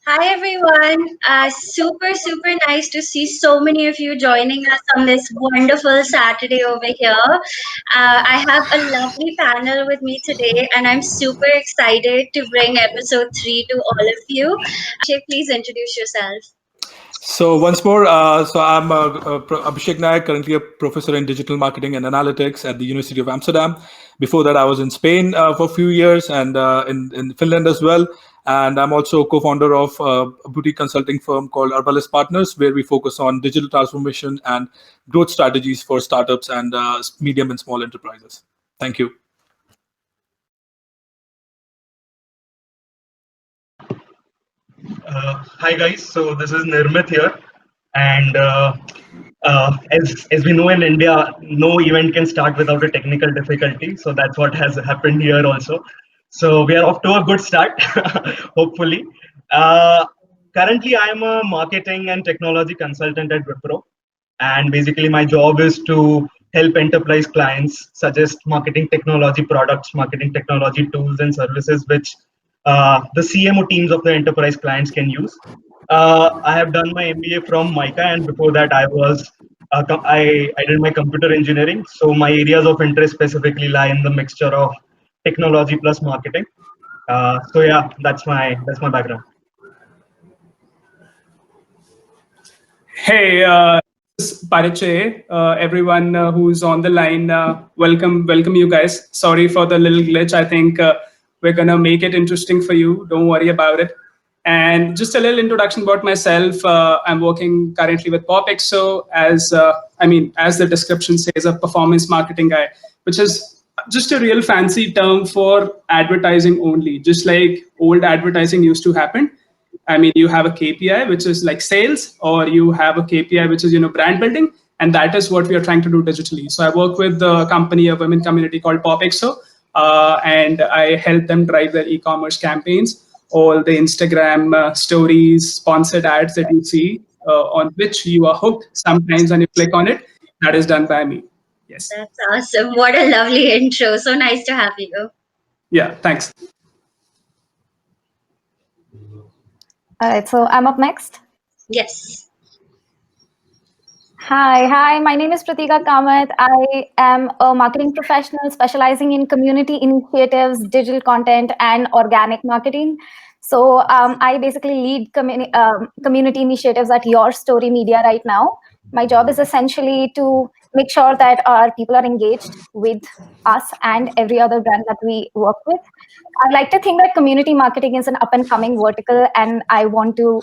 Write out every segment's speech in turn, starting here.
Hi everyone. Super nice to see so many of you joining us on this wonderful Saturday over here. I have a lovely panel with me today, and I'm super excited to bring episode 3 to all of you. Abhishek, please introduce yourself. So once more, I'm Abhishek Nayak, currently a professor in digital marketing and analytics at the University of Amsterdam. Before that, I was in Spain for a few years and in Finland as well. And I'm also co-founder of a boutique consulting firm called Arbalest Partners, where we focus on digital transformation and growth strategies for startups and medium and small enterprises. Thank you. Hi guys, so this is Nirmit here, and as we know in India, no event can start without a technical difficulty. So that's what has happened here also. So we are off to a good start, hopefully. Uh, Currently, I am a marketing and technology consultant at Wipro, and basically my job is to help enterprise clients suggest marketing technology products, marketing technology tools and services which the CMO teams of the enterprise clients can use. I have done my MBA from MICA, and before that I did my computer engineering. So my areas of interest specifically lie in the mixture of technology plus marketing. So yeah, that's my background. Hey, this is Parichay. Everyone who's on the line, welcome you guys. Sorry for the little glitch. I think we're gonna make it interesting for you. Don't worry about it. And just a little introduction about myself. I'm working currently with POPxo as the description says, a performance marketing guy, which is just a real fancy term for advertising only, just like old advertising used to happen. I mean, you have a KPI, which is like sales, or you have a KPI, which is, brand building. And that is what we are trying to do digitally. So I work with the company, a women community called POPxo, and I help them drive their e-commerce campaigns, all the Instagram stories, sponsored ads that you see on which you are hooked sometimes when you click on it. That is done by me. Yes. That's awesome. What a lovely intro. So nice to have you. Yeah, thanks. All right, so I'm up next. Yes. Hi. My name is Prateeka Kamath. I am a marketing professional specializing in community initiatives, digital content, and organic marketing. So I basically lead community initiatives at Yourstory Media right now. My job is essentially to make sure that our people are engaged with us and every other brand that we work with. I like to think that community marketing is an up and coming vertical, and I want to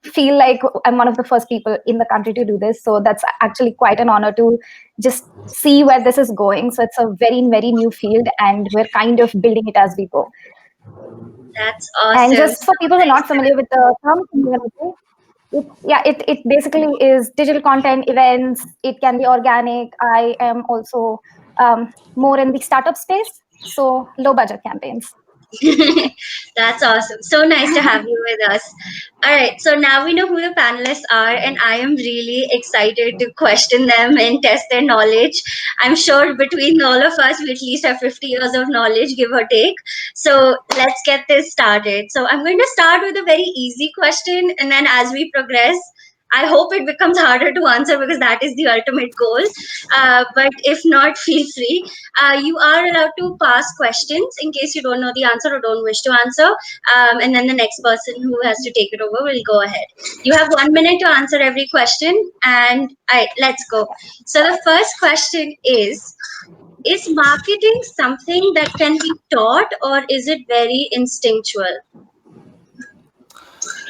feel like I'm one of the first people in the country to do this. So that's actually quite an honor to just see where this is going. So it's a very new field, and we're kind of building it as we go. That's awesome. And just for people who are not familiar with the term community, it basically is digital content, events. It can be organic. I am also more in the startup space, so low budget campaigns. That's awesome. So nice to have you with us. All right, so now we know who the panelists are, and I am really excited to question them and test their knowledge. I'm sure between all of us, we at least have 50 years of knowledge, give or take. So let's get this started. So I'm going to start with a very easy question, and then as we progress, I hope it becomes harder to answer because that is the ultimate goal. But if not, feel free. You are allowed to pass questions in case you don't know the answer or don't wish to answer. And then the next person who has to take it over will go ahead. You have 1 minute to answer every question. And all right, let's go. So the first question is marketing something that can be taught or is it very instinctual?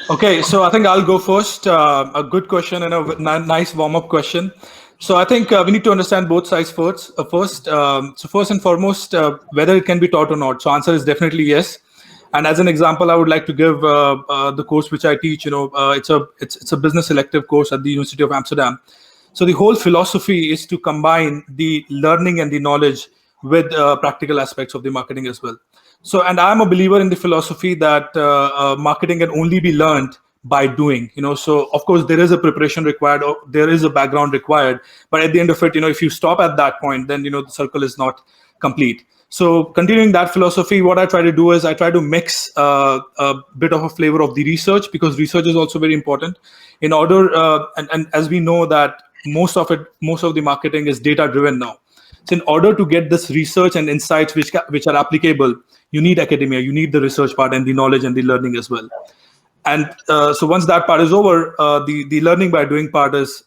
Okay, so I think I'll go first. A good question and a nice warm-up question. So I think we need to understand both sides first. So first and foremost, whether it can be taught or not. So answer is definitely yes. And as an example, I would like to give the course which I teach. It's a business elective course at the University of Amsterdam. So the whole philosophy is to combine the learning and the knowledge with practical aspects of the marketing as well. So, and I'm a believer in the philosophy that marketing can only be learned by doing. So of course there is a preparation required, or there is a background required, but at the end of it, if you stop at that point, then the circle is not complete. So continuing that philosophy, what I try to do is I try to mix a bit of a flavor of the research, because research is also very important. In order, and as we know that most of the marketing is data driven now. So in order to get this research and insights which are applicable, you need academia, you need the research part and the knowledge and the learning as well. And so once that part is over, the learning by doing part is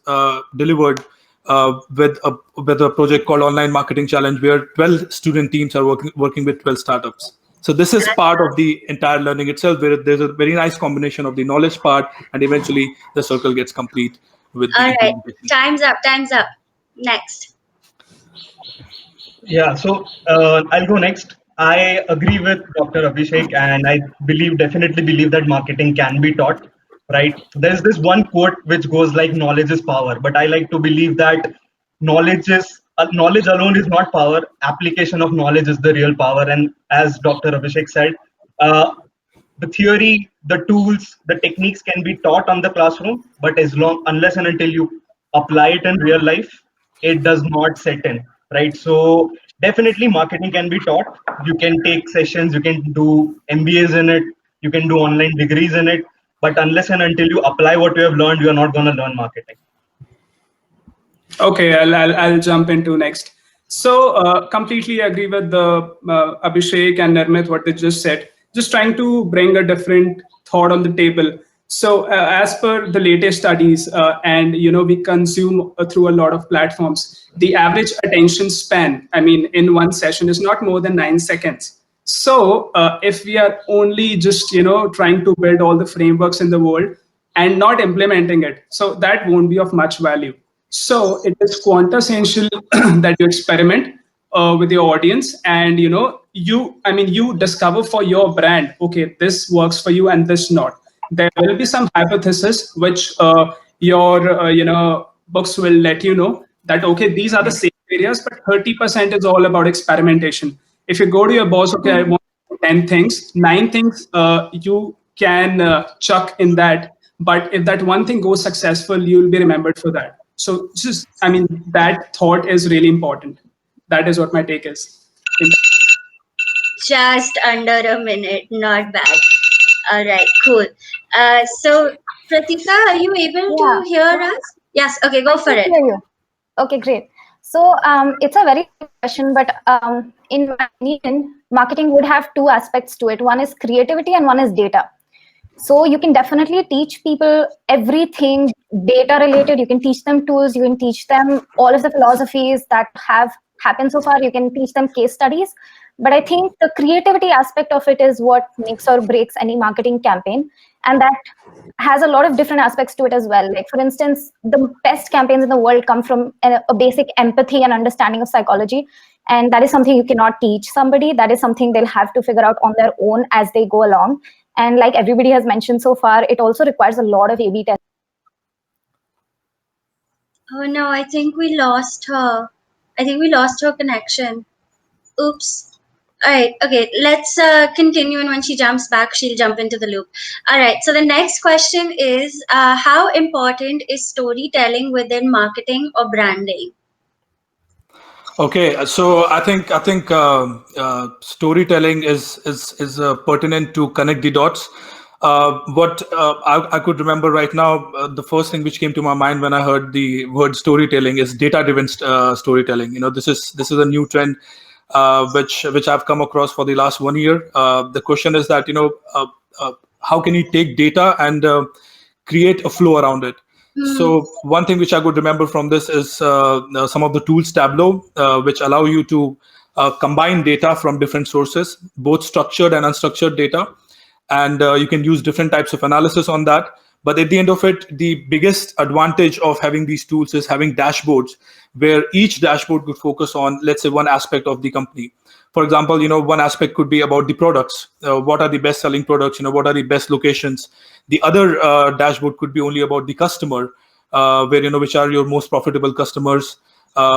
delivered with a project called Online Marketing Challenge, where 12 student teams are working with 12 startups. So this is part of the entire learning itself, where there's a very nice combination of the knowledge part, and eventually the circle gets complete with the All right, implementation. time's up. Next. Yeah, so I'll go next. I agree with Dr. Abhishek, and I definitely believe that marketing can be taught, right? There's this one quote which goes like, "Knowledge is power," but I like to believe that knowledge alone is not power. Application of knowledge is the real power. And as Dr. Abhishek said, uh, the theory, the tools, the techniques can be taught on the classroom, but unless and until you apply it in real life, it does not set in, right? So definitely marketing can be taught. You can take sessions, you can do MBAs in it, you can do online degrees in it, but unless and until you apply what you have learned, you are not going to learn marketing. Okay, I'll jump into next. So completely agree with the Abhishek and Nirmit what they just said. Just trying to bring a different thought on the table. So as per the latest studies, and we consume through a lot of platforms, the average attention span, I mean, in one session is not more than 9 seconds. So if we are only just trying to build all the frameworks in the world and not implementing it, so that won't be of much value. So it is quintessential that you experiment with your audience, and you discover for your brand, okay, this works for you and this not. There will be some hypothesis which your books will let you know that, okay, these are the same areas, but 30% is all about experimentation. If you go to your boss, okay, I want 10 things, 9 things you can chuck in that, but if that one thing goes successful, you will be remembered for that. So just, I mean, that thought is really important. That is what my take is. Just under a minute. Not bad. All right, cool. So, Prateeka, are you able Yeah, to hear us? Yes. Okay, go I for can it. hear you. Okay, great. So it's a very good question, but in my opinion, marketing would have two aspects to it. One is creativity and one is data. So you can definitely teach people everything data related. You can teach them tools. You can teach them all of the philosophies that have happened so far. You can teach them case studies. But I think the creativity aspect of it is what makes or breaks any marketing campaign. And that has a lot of different aspects to it as well. Like, for instance, the best campaigns in the world come from a basic empathy and understanding of psychology. And that is something you cannot teach somebody. That is something they'll have to figure out on their own as they go along. And like everybody has mentioned so far, it also requires a lot of A/B testing. Oh no, I think we lost her. I think we lost her connection. Oops. All right. Okay. Let's continue, and when she jumps back, she'll jump into the loop. All right. So the next question is, how important is storytelling within marketing or branding? Okay, so I think storytelling is pertinent to connect the dots. What I could remember right now, the first thing which came to my mind when I heard the word storytelling is data-driven storytelling. This is a new trend which I've come across for the last 1 year. The question is that how can you take data and create a flow around it? So one thing which I could remember from this is some of the tools Tableau, which allow you to combine data from different sources, both structured and unstructured data, and you can use different types of analysis on that. But at the end of it, the biggest advantage of having these tools is having dashboards where each dashboard could focus on, let's say, one aspect of the company. For example, one aspect could be about the products. What are the best selling products? What are the best locations? The other dashboard could be only about the customer, where which are your most profitable customers,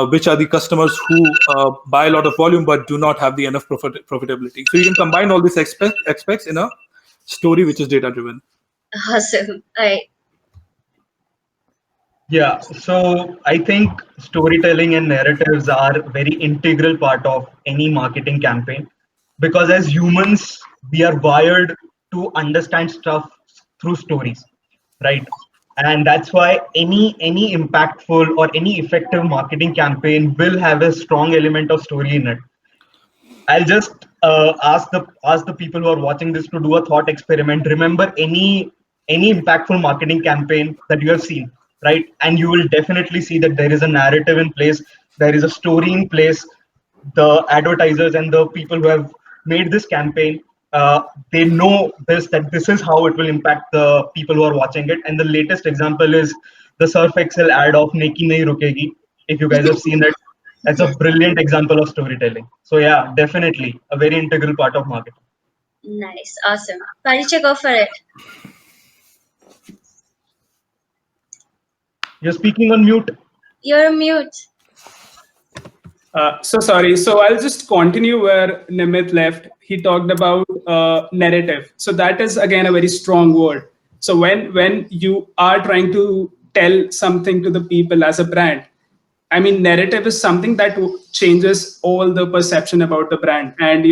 which are the customers who buy a lot of volume but do not have the enough profitability. So you can combine all these aspects in a story which is data driven. Awesome. All right. Yeah, so I think storytelling and narratives are very integral part of any marketing campaign because as humans, we are wired to understand stuff through stories, right? And that's why any impactful or any effective marketing campaign will have a strong element of story in it. I'll just ask the people who are watching this to do a thought experiment. Remember any impactful marketing campaign that you have seen, right? And you will definitely see that there is a narrative in place, there is a story in place. The advertisers and the people who have made this campaign, they know this that this is how it will impact the people who are watching it. And the latest example is the Surf Excel ad of Neki Nahi Rukegi. If you guys have seen it, that's a brilliant example of storytelling. So yeah, definitely a very integral part of marketing. Nice, awesome. Parichay, go for it. You're speaking on mute. You're mute. So sorry. So I'll just continue where Nimit left. He talked about narrative. So that is again a very strong word. So when you are trying to tell something to the people as a brand, I mean, narrative is something that changes all the perception about the brand. And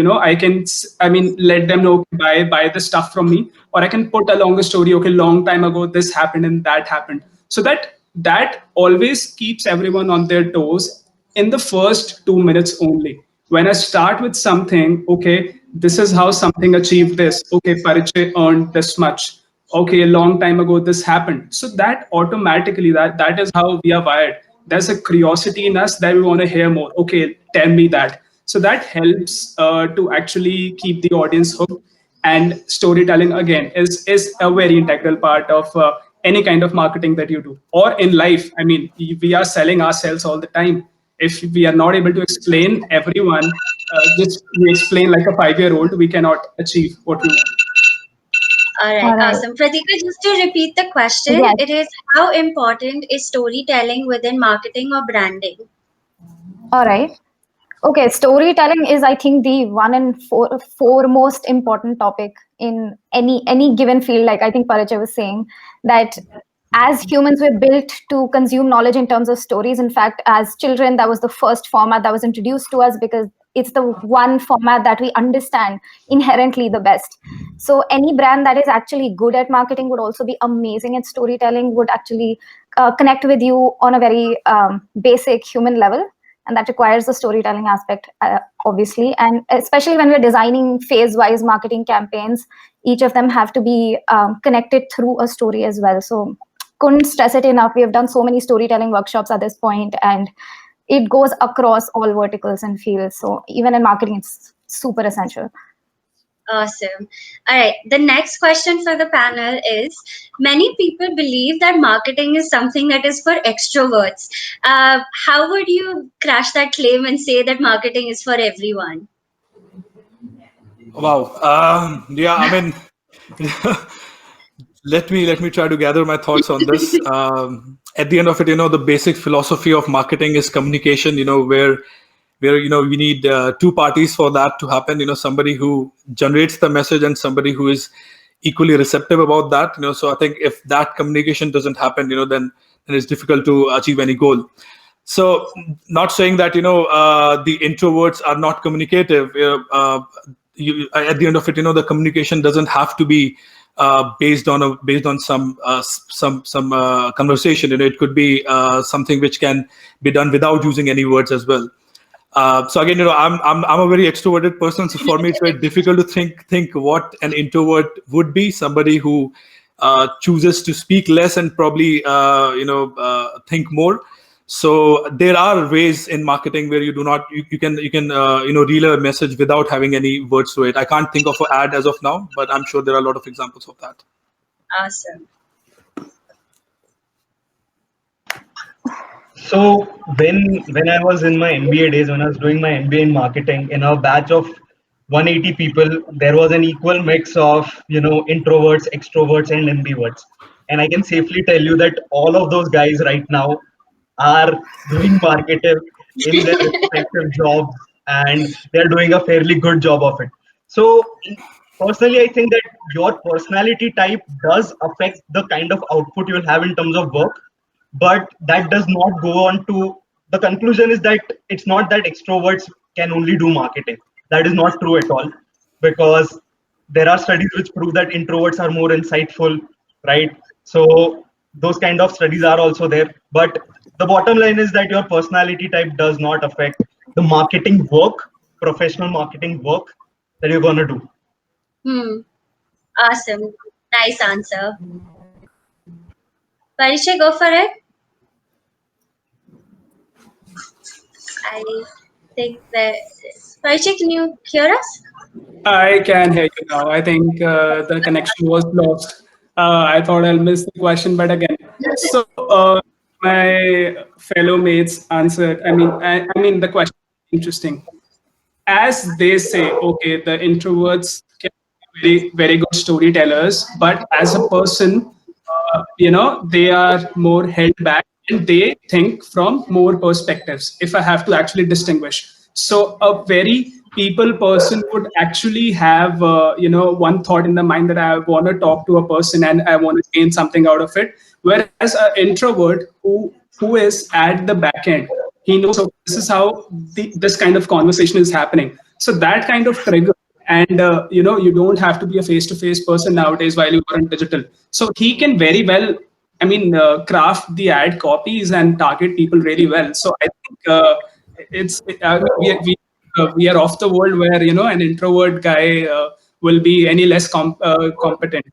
I mean, let them know, buy the stuff from me, or I can put along a story. Okay, long time ago, this happened and that happened. So that always keeps everyone on their toes in the first 2 minutes only. When I start with something, okay, this is how something achieved this. Okay, Parichay earned this much. Okay, a long time ago this happened. So that automatically, that is how we are wired. There's a curiosity in us that we want to hear more. Okay, tell me that. So that helps to actually keep the audience hooked. And storytelling again is a very integral part of any kind of marketing that you do, or in life. I mean, we are selling ourselves all the time. If we are not able to explain everyone, just we explain like a 5-year old, we cannot achieve what we want. All right, All right. awesome. Pratika, just to repeat the question, Yes. it is how important is storytelling within marketing or branding? All right. Okay, storytelling is, I think, the one and foremost important topic in any given field. Like I think Parichay was saying that as humans, we're built to consume knowledge in terms of stories. In fact, as children, that was the first format that was introduced to us because it's the one format that we understand inherently the best. So any brand that is actually good at marketing would also be amazing at storytelling, would actually connect with you on a very basic human level, and that requires the storytelling aspect, obviously. And especially when we're designing phase wise marketing campaigns, each of them have to be connected through a story as well. So couldn't stress it enough. We have done so many storytelling workshops at this point, and it goes across all verticals and fields. So even in marketing, it's super essential. Awesome. All right. The next question for the panel is many people believe that marketing is something that is for extroverts. How would you crash that claim and say that marketing is for everyone? Wow. Yeah, I mean, let me try to gather my thoughts on this. At the end of it, the basic philosophy of marketing is communication. Where we need two parties for that to happen. Somebody who generates the message and somebody who is equally receptive about that. So I think if that communication doesn't happen, then it's difficult to achieve any goal. So not saying that the introverts are not communicative. At the end of it, the communication doesn't have to be based on some conversation. It could be something which can be done without using any words as well. So again, I'm a very extroverted person, so for me it's very difficult to think what an introvert would be. Somebody who chooses to speak less and probably think more. So there are ways in marketing where you can relay a message without having any words to it. I can't think of an ad as of now, but I'm sure there are a lot of examples of that. Awesome. So when I was in my MBA days, when I was doing my MBA in marketing, in a batch of 180 people, there was an equal mix of introverts, extroverts, and ambiverts. And I can safely tell you that all of those guys right now are doing marketing in their respective jobs, and they're doing a fairly good job of it. So personally, I think that your personality type does affect the kind of output you'll have in terms of work, but that does not go on to the conclusion is that it's not that extroverts can only do marketing. That is not true at all, because there are studies which prove that introverts are more insightful, right? So those kind of studies are also there. But the bottom line is that your personality type does not affect the marketing work, professional marketing work that you're going to do. Awesome. Nice answer. Parichay, go for it. I think that Parichay, can you hear us? I can hear you now. I think the connection was lost. I thought I'll miss the question, but again, so my fellow mates answered. I mean, the question is interesting. As they say, okay, the introverts can be very, very good storytellers, but as a person, they are more held back and they think from more perspectives. If I have to actually distinguish, so a very people person would actually have, one thought in the mind that I want to talk to a person and I want to gain something out of it. Whereas an introvert who is at the back end, he knows, okay, this is how this kind of conversation is happening. So that kind of trigger, and you don't have to be a face-to-face person nowadays while you are in digital. So he can very well, craft the ad copies and target people really well. So I think we are off the world where an introvert guy will be any less competent.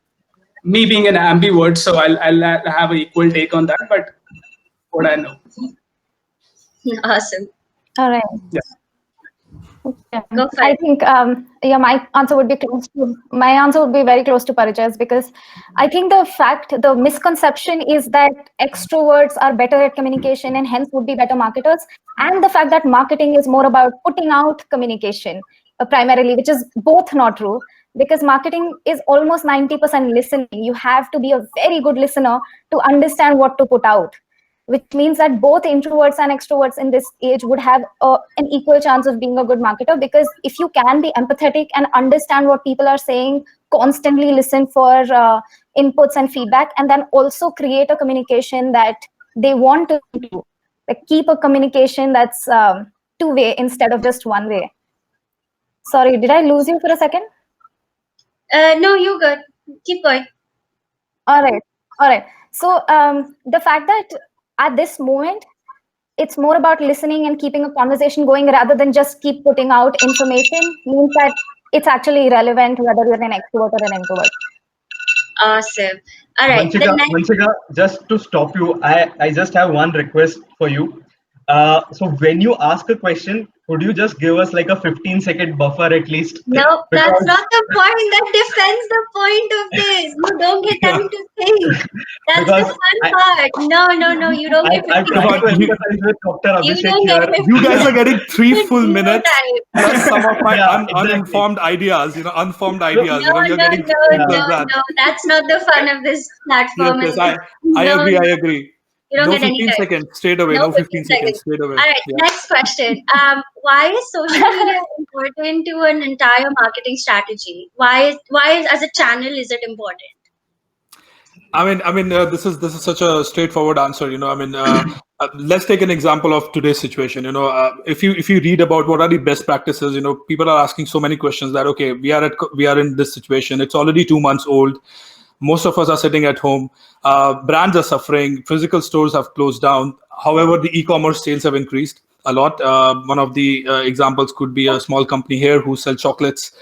Me being an ambivert, so I'll have an equal take on that, but what I know. Awesome. All right. Yeah. Yeah. Go for I it. think my answer would be very close to Parichay, because I think the misconception is that extroverts are better at communication and hence would be better marketers, and the fact that marketing is more about putting out communication primarily, which is both not true, because marketing is almost 90% listening. You have to be a very good listener to understand what to put out, which means that both introverts and extroverts in this age would have an equal chance of being a good marketer, because if you can be empathetic and understand what people are saying, constantly listen for inputs and feedback, and then also create a communication that they want to do, like keep a communication that's two-way instead of just one way. Sorry, did I lose you for a second? No, you good. Keep going. All right. So the fact that at this moment, it's more about listening and keeping a conversation going rather than just keep putting out information means that it's actually irrelevant whether you're an extrovert or an introvert. Awesome. All right. The next. Vanshika, just to stop you, I just have one request for you. So when you ask a question, could you just give us like a 15-second buffer at least? No, that's Because not the point. That defends the point of this. You don't get time to think. That's the because fun part. No. You don't get I've 15 tried to seconds. empathize with Dr. You Abhishek don't get here. 15 You guys are getting seconds. 3 full Zero minutes time. plus some of my Yeah, exactly. uninformed ideas, unformed So, ideas. No, You're no, getting no, plus no, that. no. That's not the fun of this Yes, platform. yes, And I no, agree. I no, agree. you don't No get any 15 time. seconds straight away. No No 15 15 seconds seconds. straight away. All right, Yeah. next question. Why is social media important to an entire marketing strategy? Why as a channel is it important? This is such a straightforward answer. Let's take an example of today's situation. If you read about what are the best practices, people are asking so many questions that okay, we are in this situation. It's already 2 months old. Most of us are sitting at home. Brands are suffering. Physical stores have closed down. However, the e-commerce sales have increased a lot. One of the examples could be a small company here who sell chocolates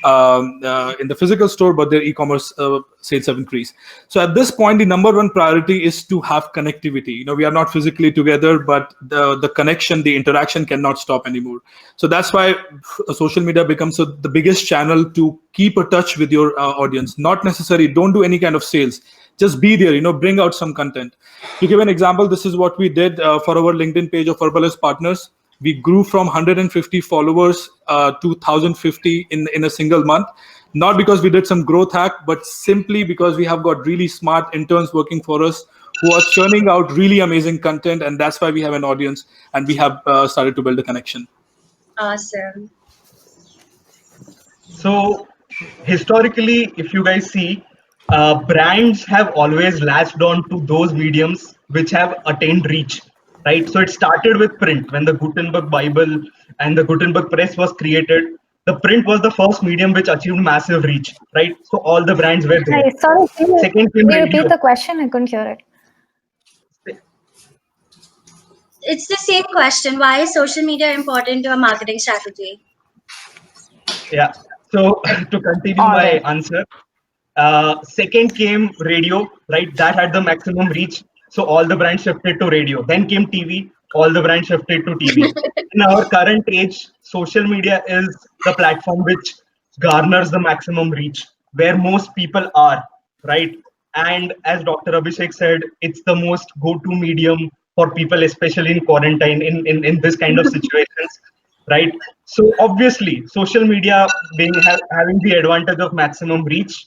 in the physical store, but their e-commerce sales have increased. So at this point, the number one priority is to have connectivity. We are not physically together, but the connection, the interaction cannot stop anymore. So that's why social media becomes the biggest channel to keep a touch with your audience. Not necessarily, don't do any kind of sales. Just be there, bring out some content. To give an example, this is what we did for our LinkedIn page of Arbalest partners. We grew from 150 followers to 1050 in a single month. Not because we did some growth hack, but simply because we have got really smart interns working for us who are churning out really amazing content. And that's why we have an audience and we have started to build a connection. Awesome. So historically, if you guys see, brands have always latched on to those mediums which have attained reach, right? So it started with print when the Gutenberg Bible and the Gutenberg Press was created. The print was the first medium which achieved massive reach, right? So all the brands were there. Hi, sorry, Second came can you repeat radio. the question? I couldn't hear it. It's the same question. Why is social media important to a marketing strategy? Yeah. So to continue All my right. answer, second came radio, right? That had the maximum reach. So all the brands shifted to radio. Then came TV. All the brands shifted to TV. In our current age, social media is the platform which garners the maximum reach, where most people are, right? And as Dr. Abhishek said, it's the most go-to medium for people, especially in quarantine, in this kind of situations, right? So obviously, social media having the advantage of maximum reach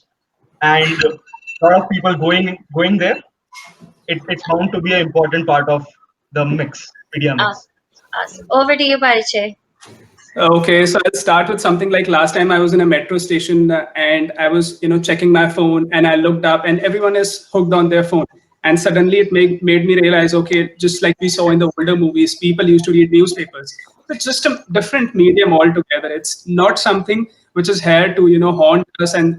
and a lot of people going there, it's bound to be an important part of the mix, media Uh, mix. Over to you, Parichay. Okay, so I'll start with something like last time I was in a metro station and I was, checking my phone and I looked up and everyone is hooked on their phone. And suddenly it made me realize, okay, just like we saw in the older movies, people used to read newspapers. It's just a different medium altogether. It's not something which is here to, haunt us. And,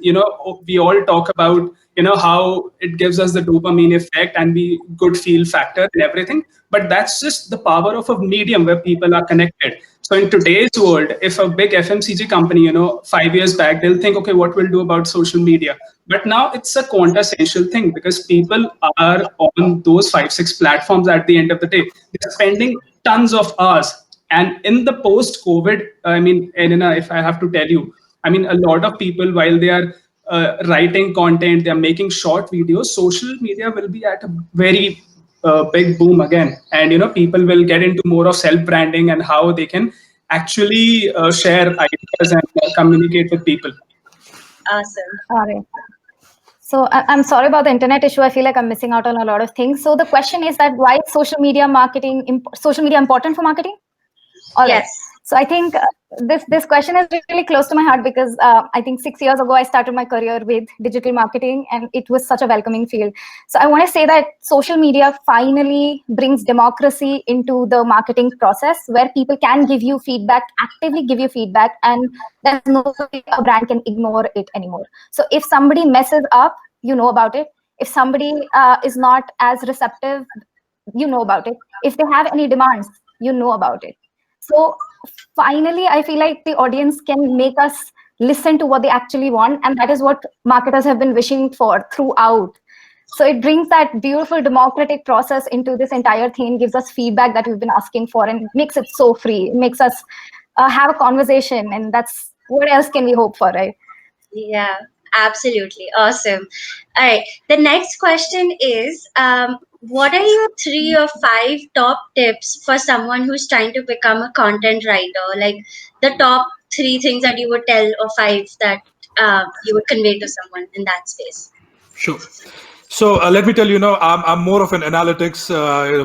we all talk about, how it gives us the dopamine effect and the good feel factor and everything. But that's just the power of a medium where people are connected. So in today's world, if a big FMCG company, 5 years back, they'll think, okay, what we'll do about social media? But now it's a quintessential thing because people are on those 5, 6 platforms at the end of the day. They're spending tons of hours. And in the post-COVID, I mean, Elena, if I have to tell you, I mean, a lot of people, while they are writing content, they're making short videos, social media will be at a very big boom again. And, people will get into more of self-branding and how they can actually share ideas and communicate with people. Awesome. All right. So I'm sorry about the internet issue. I feel like I'm missing out on a lot of things. So the question is that why is social media important for marketing? All right. Yes. So I think this question is really close to my heart because I think 6 years ago I started my career with digital marketing and it was such a welcoming field. So I want to say that social media finally brings democracy into the marketing process where people can give you feedback, actively give you feedback, and there's no way a brand can ignore it anymore. So if somebody messes up, you know about it. If somebody is not as receptive, you know about it. If they have any demands, you know about it. So finally, I feel like the audience can make us listen to what they actually want. And that is what marketers have been wishing for throughout. So it brings that beautiful democratic process into this entire thing, gives us feedback that we've been asking for, and makes it so free. It makes us have a conversation. And that's what else can we hope for, right? Yeah, absolutely. Awesome. All right. The next question is what are your 3 or 5 top tips for someone who's trying to become a content writer? Like the top 3 things that you would tell, or 5 that you would convey to someone in that space. Sure. So let me tell you, I'm more of an analytics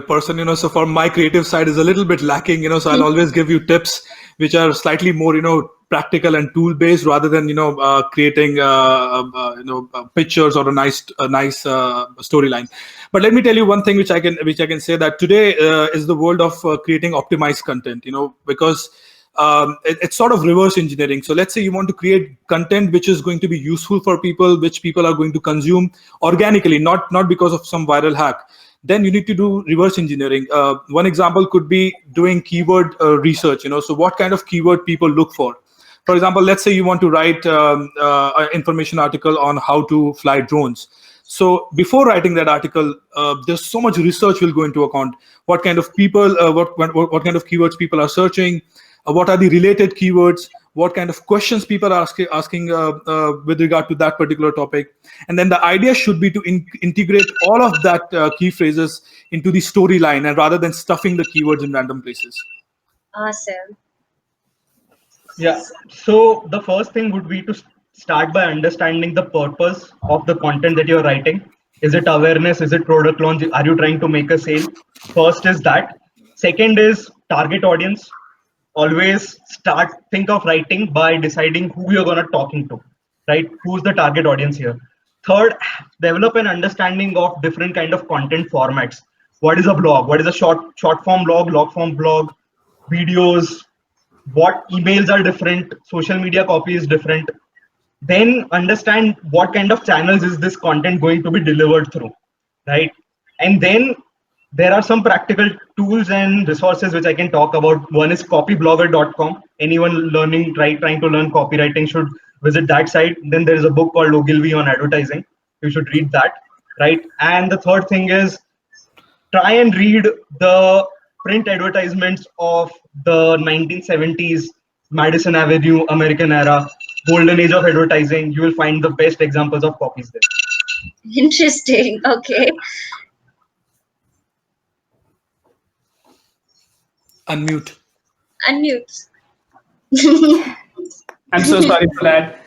person, so for my creative side is a little bit lacking, so I'll always give you tips which are slightly more, practical and tool based rather than, creating, pictures or a nice storyline. But let me tell you one thing which I can say that today is the world of creating optimized content, because it's sort of reverse engineering. So let's say you want to create content which is going to be useful for people, which people are going to consume organically, not because of some viral hack. Then you need to do reverse engineering. One example could be doing keyword research. So what kind of keyword people look for? For example, let's say you want to write an information article on how to fly drones. So before writing that article, there's so much research will go into account. What kind of people, what kind of keywords people are searching, what are the related keywords, what kind of questions people are asking with regard to that particular topic. And then the idea should be to integrate all of that key phrases into the storyline, and rather than stuffing the keywords in random places. Awesome. Yeah. So the first thing would be to start by understanding the purpose of the content that you're writing. Is it awareness? Is it product launch? Are you trying to make a sale? First is that. Second is target audience. Always think of writing by deciding who you're gonna talking to, right? Who's the target audience here? Third, develop an understanding of different kind of content formats. What is a blog? What is a short form blog, long form blog, videos? What emails are different? Social media copy is different. Then understand what kind of channels is this content going to be delivered through, right? And then there are some practical tools and resources which I can talk about. One is copyblogger.com. Anyone learning, trying to learn copywriting should visit that site. Then there is a book called Ogilvy on advertising. You should read that, right? And the third thing is try and read the print advertisements of the 1970s, Madison Avenue, American era, golden age of advertising. You will find the best examples of copies there. Interesting. Okay. Unmute. Unmute. I'm so sorry for that.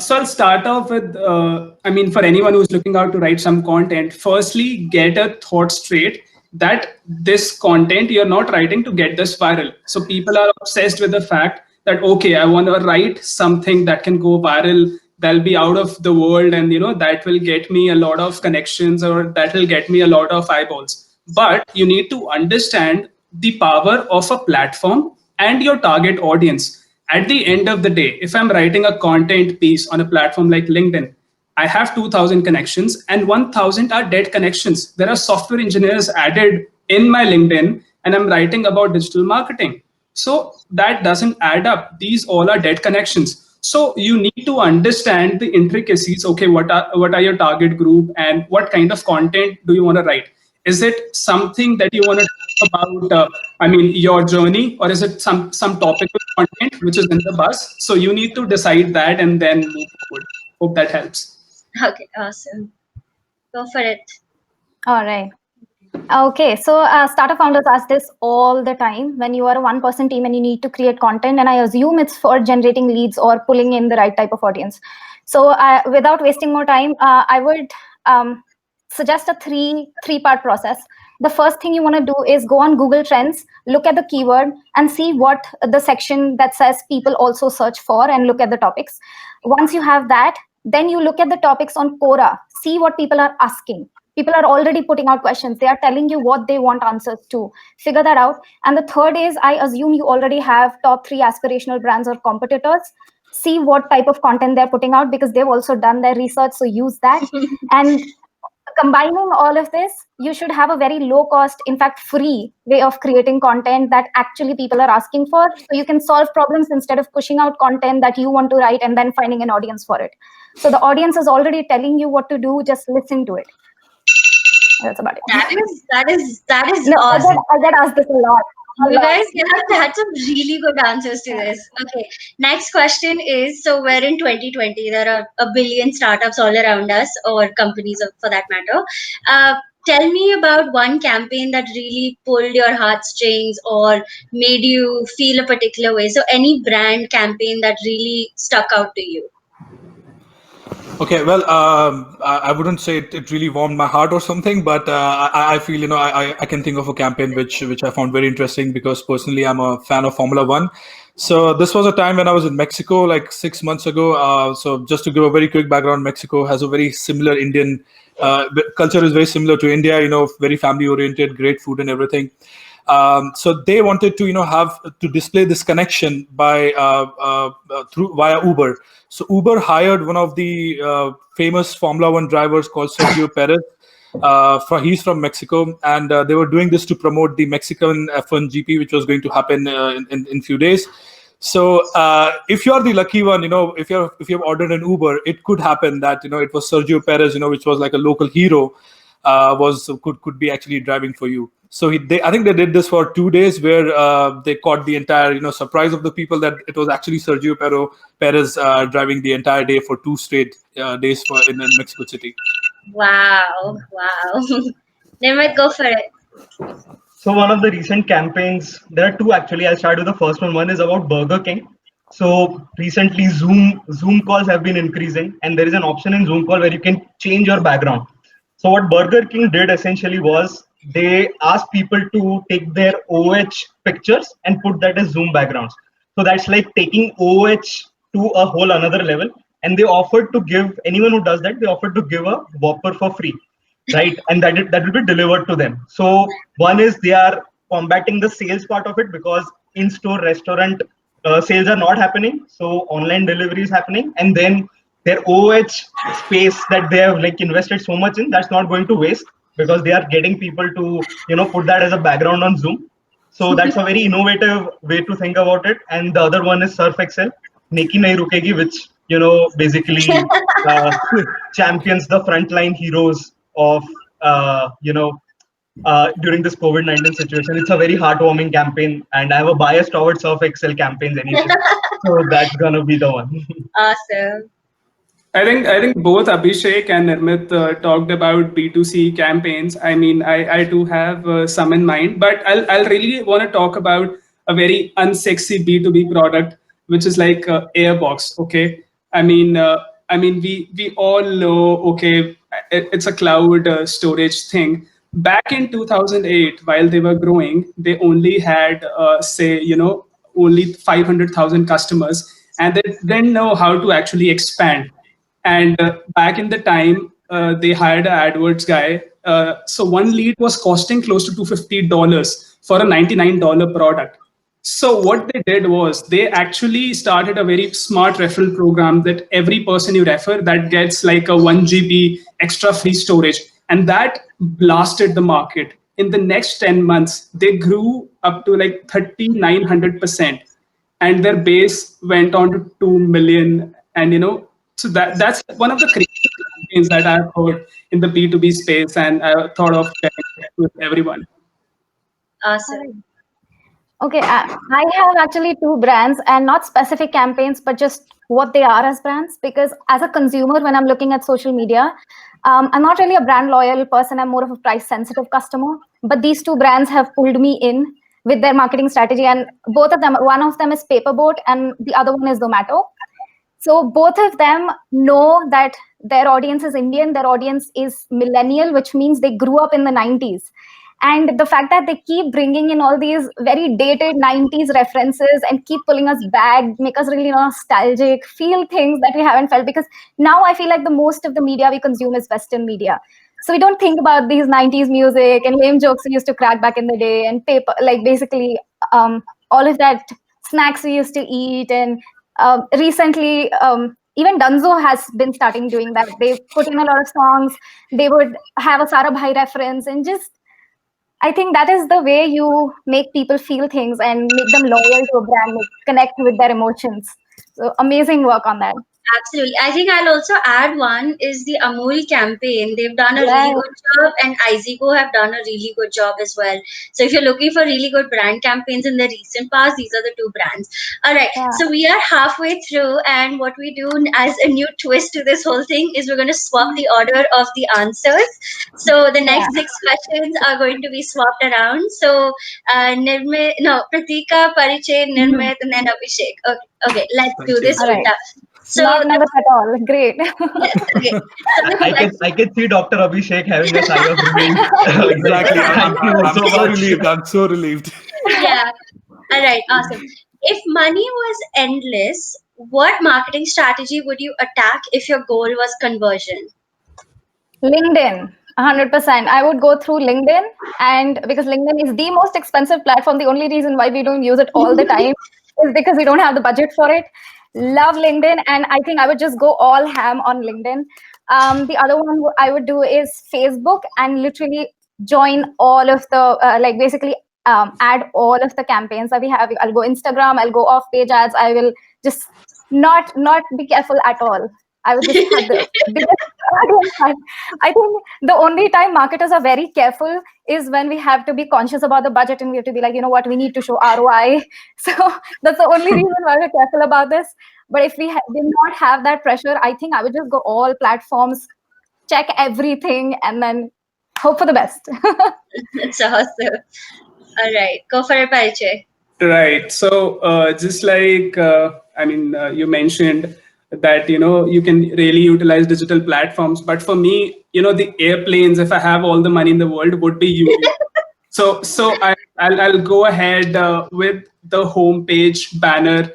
So I'll start off with, for anyone who's looking out to write some content, firstly, get a thought straight that this content you're not writing to get this viral. So people are obsessed with the fact that, okay, I want to write something that can go viral, that'll be out of the world, and that will get me a lot of connections, or that will get me a lot of eyeballs. But you need to understand the power of a platform and your target audience. At the end of the day, if I'm writing a content piece on a platform like LinkedIn, I have 2,000 connections and 1,000 are dead connections. There are software engineers added in my LinkedIn, and I'm writing about digital marketing. So that doesn't add up. These all are dead connections. So you need to understand the intricacies. Okay, what are your target group, and what kind of content do you want to write? Is it something that you want to talk about, your journey, or is it some topical content which is in the bus? So you need to decide that and then move forward. Hope that helps. Okay, awesome. Go for it. All right. Okay, so startup founders ask this all the time when you are a one-person team and you need to create content, and I assume it's for generating leads or pulling in the right type of audience. So without wasting more time, I would suggest a three-part process. The first thing you want to do is go on Google Trends, look at the keyword, and see what the section that says people also search for, and look at the topics. Once you have that, then you look at the topics on Quora, see what people are asking. People are already putting out questions. They are telling you what they want answers to. Figure that out. And the third is, I assume you already have top 3 aspirational brands or competitors. See what type of content they're putting out, because they've also done their research. So use that. And combining all of this, you should have a very low cost, in fact, free way of creating content that actually people are asking for. So you can solve problems instead of pushing out content that you want to write and then finding an audience for it. So the audience is already telling you what to do. Just listen to it. That's about it. That is No, awesome. I get asked this a lot. You guys have had some really good answers to this. Okay, next question is, so we're in 2020. There are a billion startups all around us, or companies for that matter. Tell me about one campaign that really pulled your heartstrings or made you feel a particular way. So any brand campaign that really stuck out to you. Okay, well, I wouldn't say it really warmed my heart or something, but I feel, I can think of a campaign which I found very interesting, because personally I'm a fan of Formula One. So this was a time when I was in Mexico, like 6 months ago. So just to give a very quick background, Mexico has a very similar Indian culture, is very similar to India, very family oriented, great food and everything. So they wanted to, have to display this connection by through via Uber. So Uber hired one of the famous Formula One drivers called Sergio Perez. He's from Mexico, and they were doing this to promote the Mexican F1 GP, which was going to happen in few days. So if you're the lucky one, if you've ordered an Uber, it could happen that it was Sergio Perez, which was like a local hero, could be actually driving for you. So I think they did this for 2 days, where they caught the entire surprise of the people that it was actually Sergio Perez driving the entire day for 2 straight days in Mexico City. Wow. Nirmit, go for it. So one of the recent campaigns, there are two actually. I'll start with the first one. One is about Burger King. So recently Zoom calls have been increasing, and there is an option in Zoom call where you can change your background. So what Burger King did essentially was they asked people to take their OH pictures and put that as Zoom backgrounds. So that's like taking OH to a whole another level. and they offered to give anyone who does that, they offered to give a Whopper for free, right? And that will be delivered to them. So one is they are combating the sales part of it, because in-store restaurant sales are not happening, so online delivery is happening, and then their OH space that they have like invested so much in, that's not going to waste, because they are getting people to put that as a background on Zoom. So that's a very innovative way to think about it. And the other one is Surf Excel, Neki Nahi Rukegi, which basically uh, champions the frontline heroes of during this COVID-19 situation. It's a very heartwarming campaign, and I have a bias towards Surf Excel campaigns anyway. So that's gonna be the one. Awesome. I think both Abhishek and Nirmit talked about B2C campaigns. I mean, I do have some in mind, but I'll really want to talk about a very unsexy B2B product, which is like Airbox. Okay, I mean, we all know. Okay, it's a cloud storage thing. Back in 2008, while they were growing, they only had say only 500,000 customers, and they didn't know how to actually expand. And back in the time, they hired an AdWords guy. So one lead was costing close to $250 for a $99 product. So what they did was they actually started a very smart referral program that every person you refer that gets like a 1 GB extra free storage. And that blasted the market. In the next 10 months, they grew up to like 3,900%, and their base went on to 2 million. And so that's one of the crazy campaigns that I've heard in the B2B space, and I thought of sharing it with everyone. Awesome. Okay, I have actually two brands, and not specific campaigns, but just what they are as brands. Because as a consumer, when I'm looking at social media, I'm not really a brand loyal person. I'm more of a price sensitive customer. But these two brands have pulled me in with their marketing strategy, and both of them, one of them is Paperboat, and the other one is Zomato. So both of them know that their audience is Indian, their audience is millennial, which means they grew up in the 90s. And the fact that they keep bringing in all these very dated 90s references and keep pulling us back, make us really nostalgic, feel things that we haven't felt. Because now I feel like the most of the media we consume is Western media. So we don't think about these 90s music and lame jokes we used to crack back in the day, and paper, like basically all of that snacks we used to eat. And recently, even Dunzo has been starting doing that. They put in a lot of songs. They would have a Sarabhai reference, and just I think that is the way you make people feel things and make them loyal to a brand, connect with their emotions. So amazing work on that. Absolutely. I think I'll also add one is the Amul campaign. They've done a really Yeah, good job, and Izigo have done a really good job as well. So if you're looking for really good brand campaigns in the recent past, these are the two brands. All right. yeah. So we are halfway through, and what we do as a new twist to this whole thing is we're going to swap the order of the answers. So the Yeah. next six questions are going to be swapped around. So Nirmit, no, Prateeka, Parichay, Mhm. Nirmit, and then Abhishek. Okay, okay, let's Thank do you. this All right. ulta. So Not nervous at all. Great. yes, okay. So the I can see Dr. Abhishek having a sigh of relief. Like, Exactly. thank you I'm so so much. relieved. I'm so relieved. yeah. All right, awesome. If money was endless, what marketing strategy would you attack if your goal was conversion? LinkedIn, 100%. I would go through LinkedIn, and because LinkedIn is the most expensive platform, the only reason why we don't use it all the time is because we don't have the budget for it. Love LinkedIn, and I think I would just go all ham on LinkedIn. The other one I would do is Facebook, and literally join all of the like basically add all of the campaigns that we have. I'll go Instagram, I'll go off page ads. I will just not be careful at all. I would just have the biggest. I think the only time marketers are very careful is when we have to be conscious about the budget, and we have to be like, you know what, we need to show ROI. So that's the only reason why we're careful about this. But if we did not have that pressure, I think I would just go all platforms, check everything, and then hope for the best. That's awesome. All right, go for it, Parichay. Right. So just like you mentioned that you can really utilize digital platforms, but for me, the airplanes, if I have all the money in the world, would be YouTube. So I'll go ahead with the homepage banner.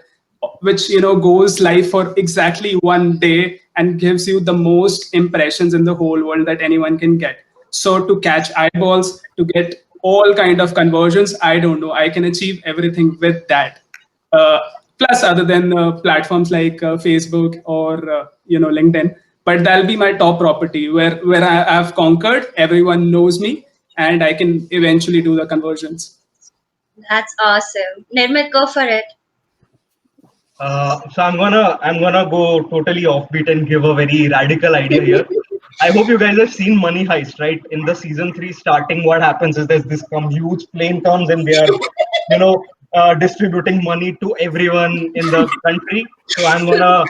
which goes live for exactly 1 day and gives you the most impressions in the whole world that anyone can get. So to catch eyeballs, to get all kind of conversions, I don't know, I can achieve everything with that. uh, Plus other than platforms like Facebook or LinkedIn, but that'll be my top property where I've conquered, everyone knows me, and I can eventually do the conversions. That's awesome. Nirmit, go for it. So I'm gonna go totally offbeat and give a very radical idea here. I hope you guys have seen Money Heist, right? In the season 3 starting, what happens is there's this come huge plane comes and they are, you know, distributing money to everyone in the country. So I'm gonna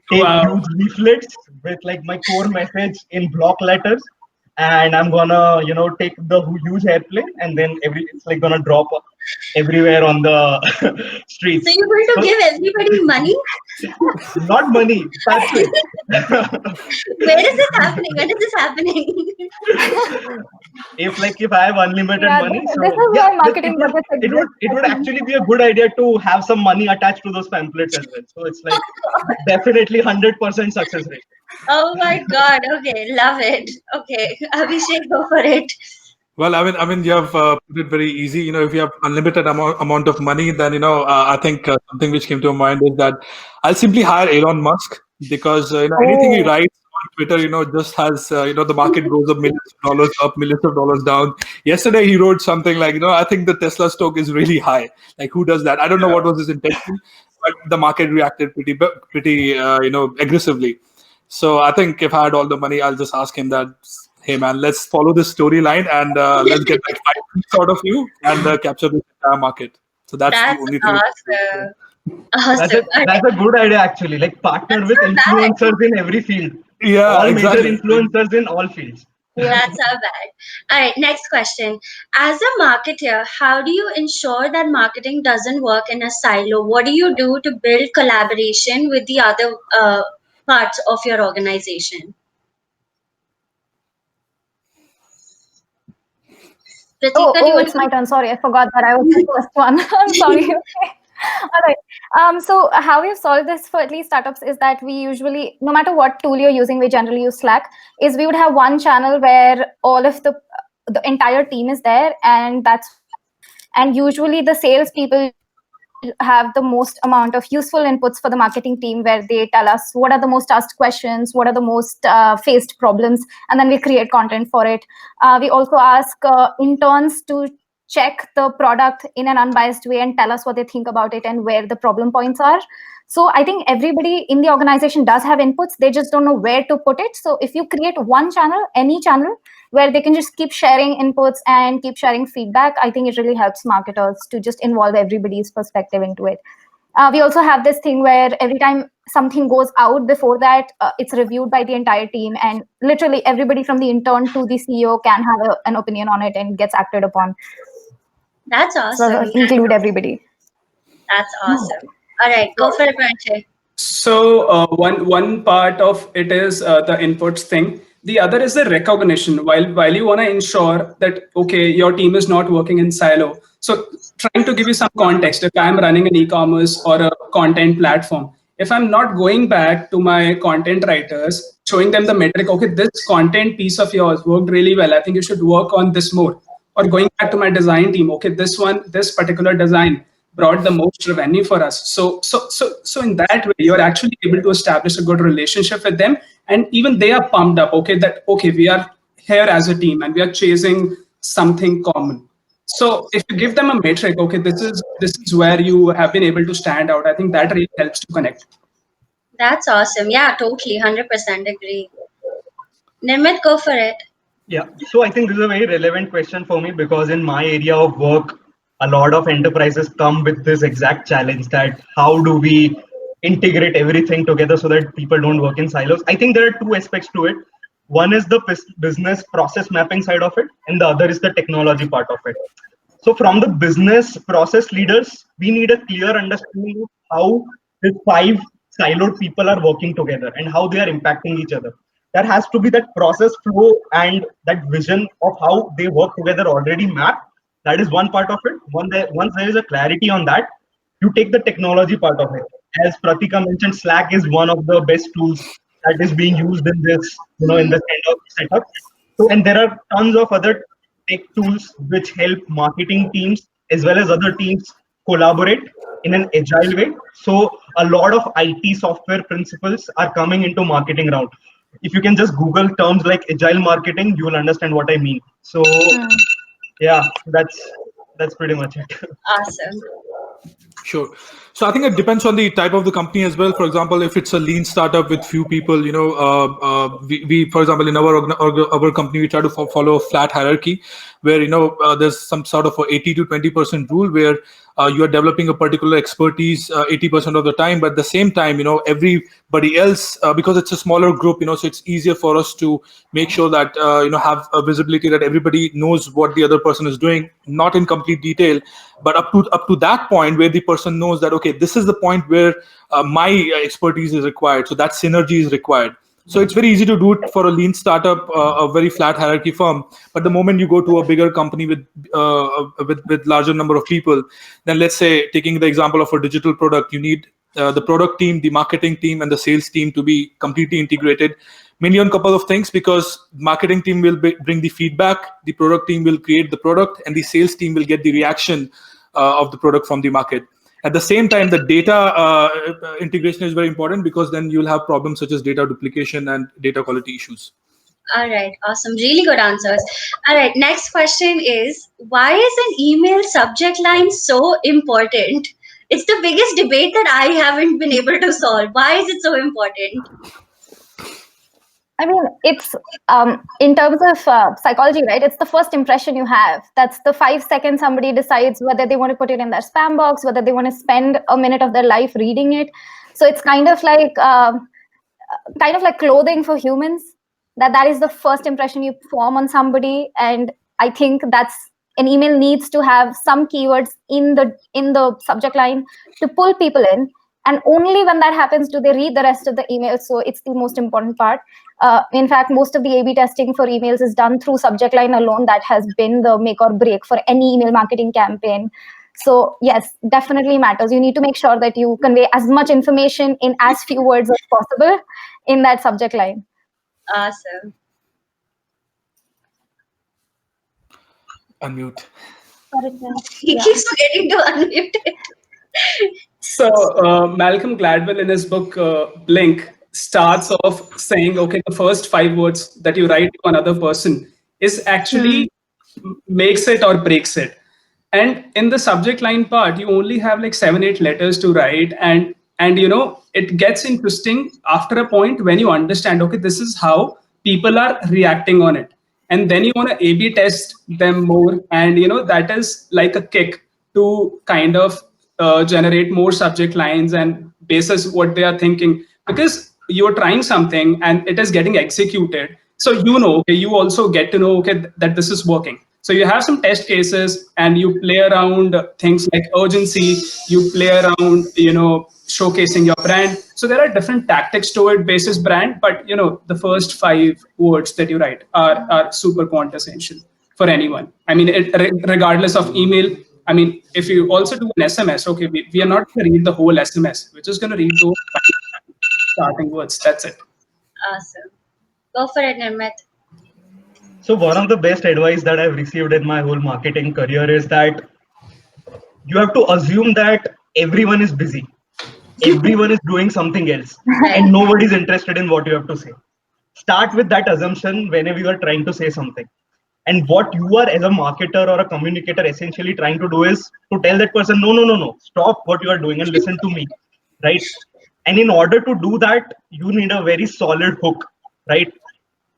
take Wow. huge leaflets with like my core message in block letters, and I'm gonna, take the huge airplane, and then it's like gonna drop everywhere on the So streets. you're going to So give everybody money? not money, pamphlets. Where is this happening? When is this happening? If I have unlimited Yeah, money, this so is yeah, why marketing budgets exist. it I would think. actually be a good idea to have some money attached to those pamphlets as well. So it's like definitely 100% success rate. Oh my God. Okay. Love it. Okay. Abhishek, go for it. Well, you have put it very easy. If you have unlimited amount of money, then I think something which came to my mind is that I'll simply hire Elon Musk because anything he Oh, writes on Twitter, just has the market goes up millions of dollars up, millions of dollars down. Yesterday he wrote something like, I think the Tesla stock is really high. Like, who does that? I don't know what was his intention, but the market reacted pretty aggressively. So I think if I had all the money, I'll just ask him that, hey man, let's follow this storyline and let's get like 5 tweets out of you and capture the entire market. So that's the That's only thing. awesome. That's Awesome. a All right. that's a good idea actually. Like partner That's with not bad. influencers in every field, Yeah, all major exactly. influencers in all fields. yep. That's not bad. All right. Next question. As a marketer, how do you ensure that marketing doesn't work in a silo? What do you do to build collaboration with the other parts of your organization? Oh, Prateeka, do you oh, want it's my to? turn. Sorry, I forgot that I was the first one. I'm sorry. Okay. All right. So how we've solved this for at least startups is that we usually, no matter what tool you're using, we generally use Slack. Is we would have one channel where all of the entire team is there, and usually the salespeople have the most amount of useful inputs for the marketing team, where they tell us what are the most asked questions, what are the most faced problems, and then we create content for it. We also ask interns to check the product in an unbiased way and tell us what they think about it and where the problem points are. So I think everybody in the organization does have inputs, they just don't know where to put it. So if you create one channel, any channel, where they can just keep sharing inputs and keep sharing feedback, I think it really helps marketers to just involve everybody's perspective into it. We also have this thing where every time something goes out, before that, it's reviewed by the entire team, and literally everybody from the intern to the CEO can have an opinion on it and gets acted upon. That's So awesome. include everybody. That's awesome. All right. Go for it, Parichay. So one part of it is the inputs thing. The other is the recognition. While you want to ensure that okay, your team is not working in silo. So trying to give you some context. If I'm running an e-commerce or a content platform, if I'm not going back to my content writers, showing them the metric, okay, this content piece of yours worked really well. I think you should work on this more. Or going back to my design team, okay, this particular design brought the most revenue for us. So in that way, you're actually able to establish a good relationship with them, and even they are pumped up. Okay, that okay, we are here as a team and we are chasing something common. So if you give them a metric, okay, this is where you have been able to stand out. I think that really helps to connect. That's awesome. Yeah, totally. 100% agree. Nirmit, go for it. Yeah, so I think this is a very relevant question for me because in my area of work, a lot of enterprises come with this exact challenge that how do we integrate everything together so that people don't work in silos. I think there are two aspects to it. One is the business process mapping side of it, and the other is the technology part of it. So from the business process leaders, we need a clear understanding of how the five siloed people are working together and how they are impacting each other. There has to be that process flow and that vision of how they work together already mapped. That is one part of it. Once there is a clarity on that, you take the technology part of it. as Prateeka mentioned, Slack is one of the best tools that is being used in this, in this kind of setup. So, and there are tons of other tech tools which help marketing teams as well as other teams collaborate in an agile way. So, a lot of IT software principles are coming into marketing round. If you can just Google terms like agile marketing, you will understand what I mean. So, yeah, that's pretty much it. Awesome. Sure. So I think it depends on the type of the company as well. For example, if it's a lean startup with few people, we for example, in our company, we try to follow a flat hierarchy where, there's some sort of a 80 to 20% rule where you are developing a particular expertise 80% of the time, but at the same time, everybody else, because it's a smaller group, so it's easier for us to make sure that, have a visibility that everybody knows what the other person is doing, not in complete detail, but up to that point where the person knows that, okay, this is the point where my expertise is required. So that synergy is required. So it's very easy to do it for a lean startup, a very flat hierarchy firm. But the moment you go to a bigger company with larger number of people, then let's say taking the example of a digital product, you need the product team, the marketing team, and the sales team to be completely integrated. Mainly on a couple of things, because marketing team will bring the feedback, the product team will create the product, and the sales team will get the reaction of the product from the market. At the same time, the data integration is very important, because then you'll have problems such as data duplication and data quality issues. All right, awesome. Really good answers. All right, next question is, why is an email subject line so important? It's the biggest debate that I haven't been able to solve. Why is it so important? I mean, it's in terms of psychology, right? It's the first impression you have. That's the 5 seconds somebody decides whether they want to put it in their spam box, whether they want to spend a minute of their life reading it. So it's kind of like clothing for humans. That is the first impression you form on somebody, and I think that's an email needs to have some keywords in the subject line to pull people in. And only when that happens do they read the rest of the email. So it's the most important part. In fact, most of the A/B testing for emails is done through subject line alone. That has been the make or break for any email marketing campaign. So yes, definitely matters. You need to make sure that you convey as much information in as few words as possible in that subject line. Awesome. Unmute. He keeps forgetting to unmute it. So Malcolm Gladwell in his book Blink starts off saying, okay, the first 5 words that you write to another person is actually makes it or breaks it. And in the subject line part, you only have like 7-8 letters to write, and it gets interesting after a point when you understand, okay, this is how people are reacting on it, and then you want to A/B test them more, and that is like a kick to kind of generate more subject lines and basis what they are thinking, because you're trying something and it is getting executed. So okay, you also get to know, okay, that this is working. So you have some test cases and you play around things like urgency, you play around, showcasing your brand. So there are different tactics to it basis brand, but the first 5 words that you write are super quintessential for anyone. I mean, regardless of email. I mean, if you also do an SMS, okay, we are not going to read the whole SMS. We're just going to read those starting words. That's it. Awesome. Go for it, Nirmit. So one of the best advice that I've received in my whole marketing career is that you have to assume that everyone is busy. Everyone is doing something else and nobody's interested in what you have to say. Start with that assumption whenever you are trying to say something. And what you are as a marketer or a communicator essentially trying to do is to tell that person, no, stop what you are doing and listen to me, right? And in order to do that, you need a very solid hook, right?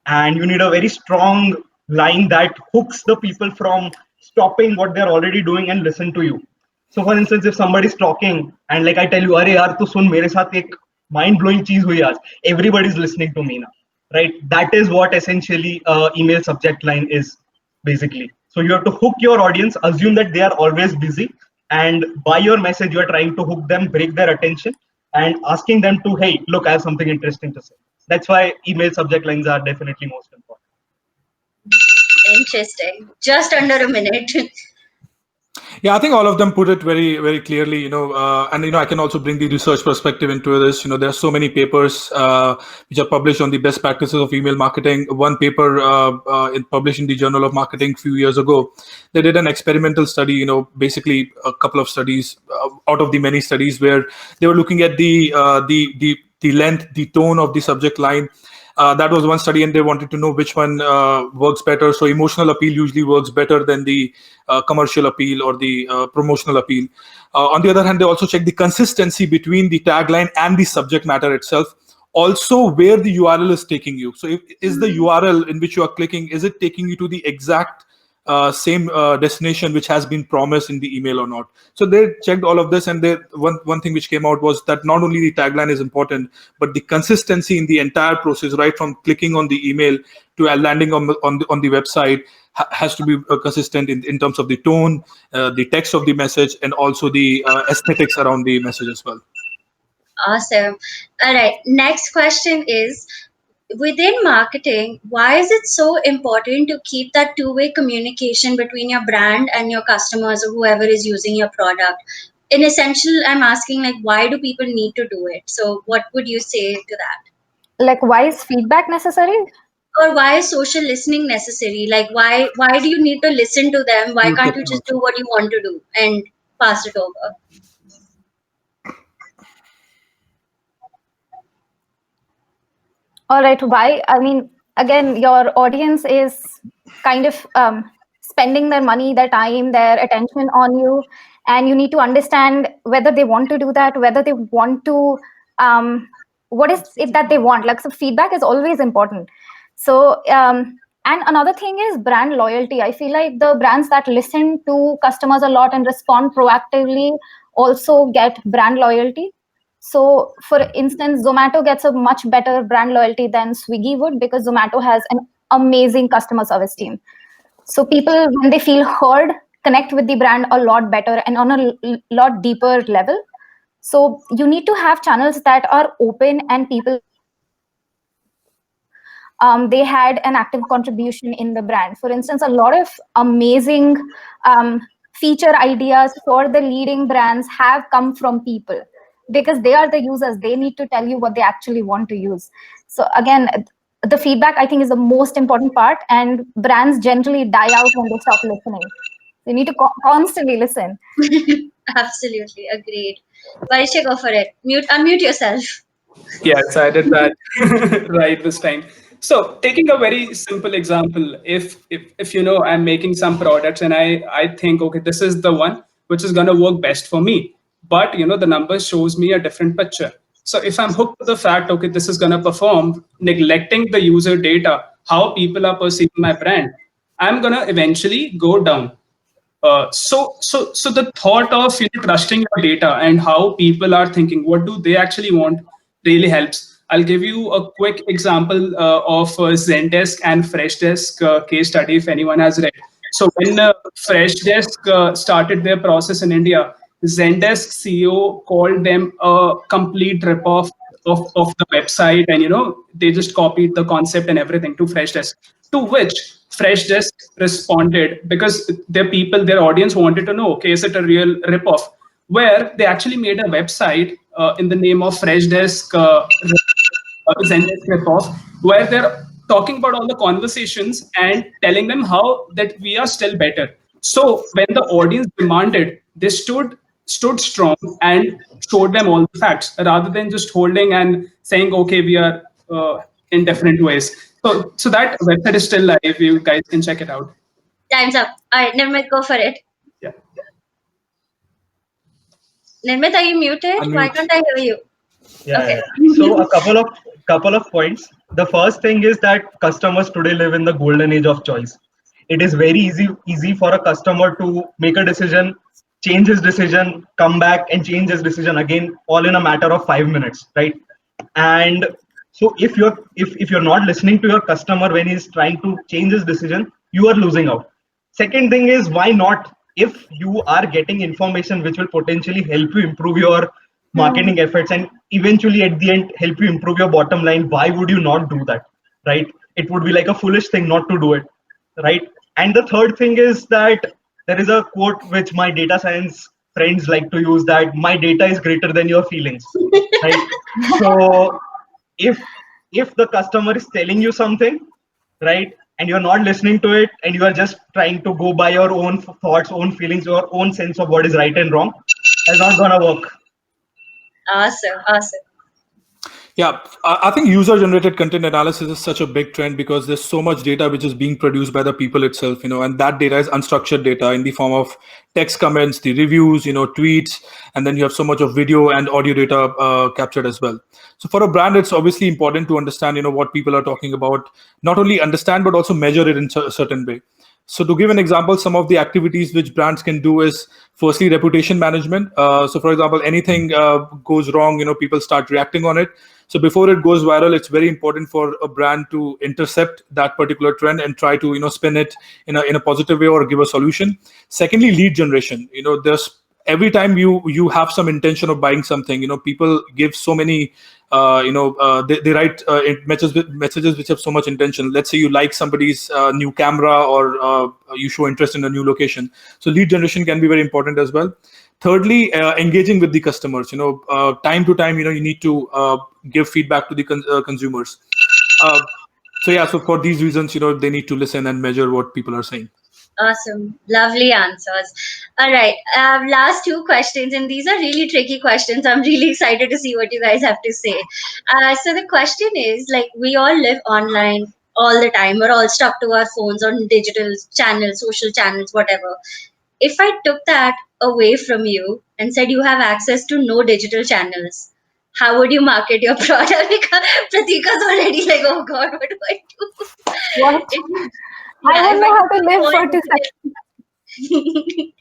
And you need a very strong line that hooks the people from stopping what they're already doing and listen to you. So for instance, if somebody's talking and like I tell you, अरे यार तू सुन मेरे साथ एक mind blowing चीज हुई आज, everybody's listening to me now, right? That is what essentially email subject line is basically. So you have to hook your audience, assume that they are always busy, and by your message you are trying to hook them, break their attention, and asking them to, hey, look, I have something interesting to say. That's why email subject lines are definitely most important. Interesting. Just under a minute. Yeah, I think all of them put it very, very clearly, and, I can also bring the research perspective into this. There are so many papers which are published on the best practices of email marketing. One paper published in the Journal of Marketing a few years ago, they did an experimental study, basically a couple of studies out of the many studies where they were looking at the length, the tone of the subject line. That was one study, and they wanted to know which one works better. So emotional appeal usually works better than the commercial appeal or the promotional appeal. On the other hand, they also check the consistency between the tagline and the subject matter itself. Also, where the URL is taking you. So, is the URL in which you are clicking, is it taking you to the exact same destination which has been promised in the email or not? So they checked all of this, and one thing which came out was that not only the tagline is important, but the consistency in the entire process, right from clicking on the email to landing on the website, has to be consistent in terms of the tone, the text of the message, and also the aesthetics around the message as well. Awesome. All right. Next question is, within marketing, why is it so important to keep that two-way communication between your brand and your customers or whoever is using your product? In essential, I'm asking, like, why do people need to do it? So what would you say to that? Like, why is feedback necessary? Or why is social listening necessary? Like, why do you need to listen to them? Why can't you just do what you want to do and pass it over? All right, why? I mean, again, your audience is kind of spending their money, their time, their attention on you, and you need to understand whether they want to do that, whether they want to, what is it that they want. Like, so feedback is always important. So, and another thing is brand loyalty. I feel like the brands that listen to customers a lot and respond proactively also get brand loyalty. So, for instance, Zomato gets a much better brand loyalty than Swiggy would, because Zomato has an amazing customer service team. So, people, when they feel heard, connect with the brand a lot better and on a lot deeper level. So, you need to have channels that are open and people, they had an active contribution in the brand. For instance, a lot of amazing feature ideas for the leading brands have come from people, because they are the users. They need to tell you what they actually want to use. So again, the feedback, I think, is the most important part, and brands generally die out when they stop listening. You need to constantly listen. Absolutely agreed. Parichay, go for it. Unmute yourself. Yes, I did that right this time. So taking a very simple example, if I'm making some products and I think, okay, this is the one which is gonna work best for me, but the numbers shows me a different picture. So if I'm hooked to the fact, okay, this is gonna perform, neglecting the user data, how people are perceiving my brand, I'm gonna eventually go down. So the thought of trusting your data and how people are thinking, what do they actually want, really helps. I'll give you a quick example of Zendesk and Freshdesk case study if anyone has read. So when Freshdesk started their process in India, Zendesk CEO called them a complete ripoff of the website, and they just copied the concept and everything to Freshdesk. To which Freshdesk responded, because their audience wanted to know, okay, is it a real ripoff? Where they actually made a website in the name of Freshdesk Zendesk ripoff, where they're talking about all the conversations and telling them how that we are still better. So when the audience demanded, they stood strong and showed them all the facts rather than just holding and saying, okay, we are in different ways. So that website is still live. You guys can check it out. Time's up. All right, Nirmit, go for it. Yeah. Nirmit, are you muted? Unmute. Why can't I hear you? Yeah, Okay. yeah. So a couple of points. The first thing is that customers today live in the golden age of choice. It is very easy for a customer to make a decision, change his decision, come back and change his decision again, all in a matter of 5 minutes, right? And so if you're not listening to your customer when he's trying to change his decision, you are losing out. Second thing is, why not? If you are getting information which will potentially help you improve your marketing efforts and eventually at the end help you improve your bottom line, why would you not do that, right? It would be like a foolish thing not to do it, right? And the third thing is that There is a quote which my data science friends like to use, that my data is greater than your feelings, right? So if the customer is telling you something, right, and you're not listening to it, and you are just trying to go by your own thoughts, own feelings, your own sense of what is right and wrong, that's not gonna work. Awesome, awesome. Yeah, I think user-generated content analysis is such a big trend because there's so much data which is being produced by the people itself, and that data is unstructured data in the form of text comments, the reviews, tweets, and then you have so much of video and audio data captured as well. So for a brand, it's obviously important to understand, what people are talking about, not only understand but also measure it in a certain way. So to give an example, some of the activities which brands can do is firstly reputation management. So for example, anything goes wrong, people start reacting on it. So before it goes viral, it's very important for a brand to intercept that particular trend and try to spin it in a positive way or give a solution. Secondly, lead generation. There's every time you have some intention of buying something, people give so many they write messages which have so much intention. Let's say you like somebody's new camera, or you show interest in a new location. So lead generation can be very important as well. Thirdly, engaging with the customers. Time to time, you need to give feedback to the consumers. So for these reasons, they need to listen and measure what people are saying. Awesome. Lovely answers. All right. Last two questions, and these are really tricky questions. I'm really excited to see what you guys have to say. So the question is, like, we all live online all the time. We're all stuck to our phones on digital channels, social channels, whatever. If I took that away from you and said you have access to no digital channels, how would you market your product? Because Prateeka's already like, oh God, what do I do? What? I Yeah, don't know how to live for 2 seconds. seconds.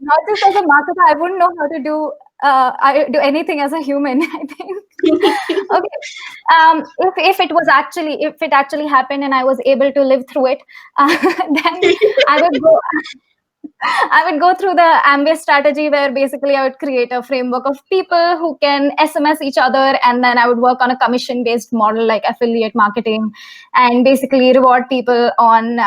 Not just as a marketer, I wouldn't know how to do anything as a human, I think. Okay. If it actually happened and I was able to live through it, then I would go through the ambient strategy, where basically I would create a framework of people who can SMS each other, and then I would work on a commission-based model like affiliate marketing, and basically reward people on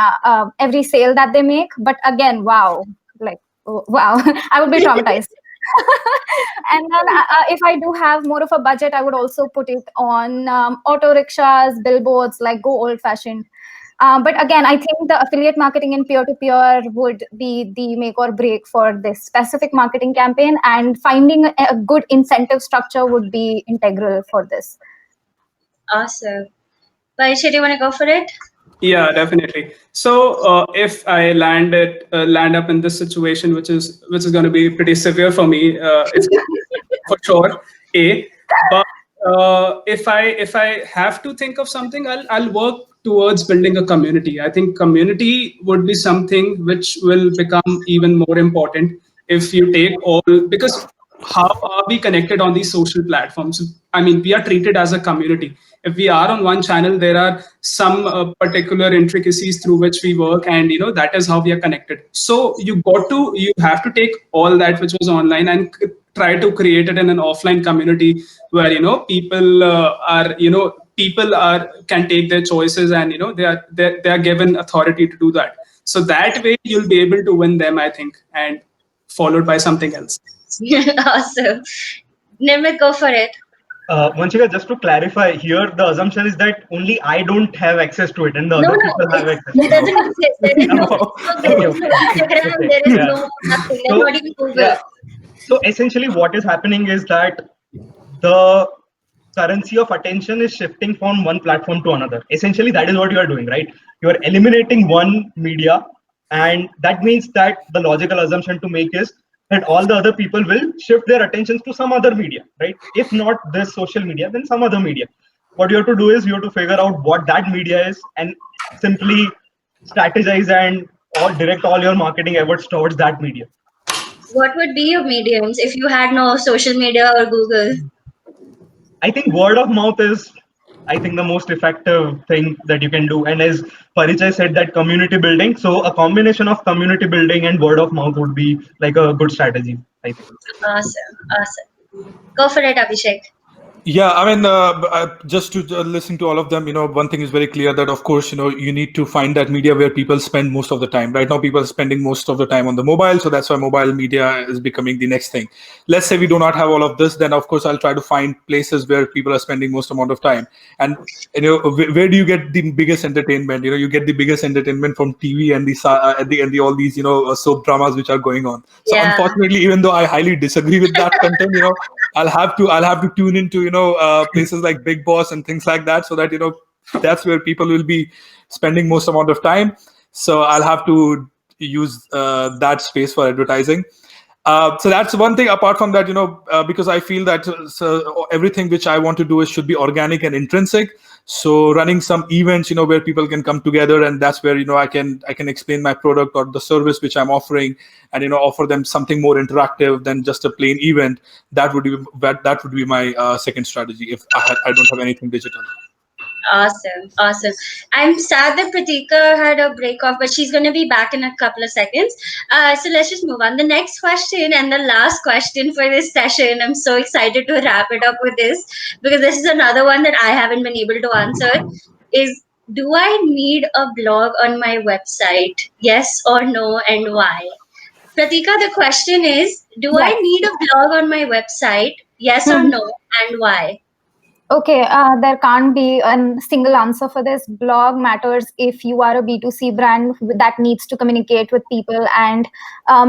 every sale that they make. But again, wow, I would be traumatized. And then if I do have more of a budget, I would also put it on auto rickshaws, billboards, like go old-fashioned. But again, I think the affiliate marketing and peer-to-peer would be the make or break for this specific marketing campaign, and finding a good incentive structure would be integral for this. Awesome. Parichay, do you want to go for it? Yeah, definitely. So if I land up in this situation, which is going to be pretty severe for me, it's for sure. But if I have to think of something, I'll work towards building a community. I think community would be something which will become even more important if you take all, because how are we connected on these social platforms? I mean, we are treated as a community. If we are on one channel, there are some particular intricacies through which we work, and that is how we are connected. So you have to take all that which was online and try to create it in an offline community where people can take their choices, and they are given authority to do that. So that way you'll be able to win them, I think, and followed by something else. Awesome. Nirmit, go for it. Vanshika, just to clarify here, the assumption is that only I don't have access to it, and the other people have access to it doesn't exist. There is no Facebook, there is no Instagram, there is no nothing. There's not even Google. Yeah. So essentially, what is happening is that the currency of attention is shifting from one platform to another. Essentially, that is what you are doing, right? You are eliminating one media, and that means that the logical assumption to make is that all the other people will shift their attentions to some other media, right? If not this social media, then some other media. What you have to do is you have to figure out what that media is and simply strategize and direct all your marketing efforts towards that media. What would be your mediums if you had no social media or Google? I think word of mouth is, the most effective thing that you can do. And as Parichay said, that community building. So a combination of community building and word of mouth would be like a good strategy, I think. Awesome. Go for it, Abhishek. Yeah, I mean, just to listen to all of them, one thing is very clear that, of course, you need to find that media where people spend most of the time. Right now, people are spending most of the time on the mobile, so that's why mobile media is becoming the next thing. Let's say we do not have all of this, then of course I'll try to find places where people are spending most amount of time. And where do you get the biggest entertainment? You get the biggest entertainment from TV and the all these soap dramas which are going on. So Yeah. unfortunately, even though I highly disagree with that content, I'll have to tune into places like Big Boss and things like that, so that that's where people will be spending most amount of time. So I'll have to use that space for advertising. So that's one thing. Apart from that, because I feel that everything which I want to do should be organic and intrinsic. So running some events, where people can come together, and that's where I can explain my product or the service which I'm offering, and offer them something more interactive than just a plain event. That would be my second strategy if I don't have anything digital. Awesome, awesome. I'm sad that Prateeka had a break off, but she's going to be back in a couple of seconds. So let's just move on. The next question and the last question for this session. I'm so excited to wrap it up with this because this is another one that I haven't been able to answer. Is do I need a blog on my website? Yes or no, and why? Prateeka, the question is, do I Yes. need a blog on my website? Yes or Mhm. no, and why? Okay, there can't be a single answer for this. Blog matters if you are a B2C brand that needs to communicate with people and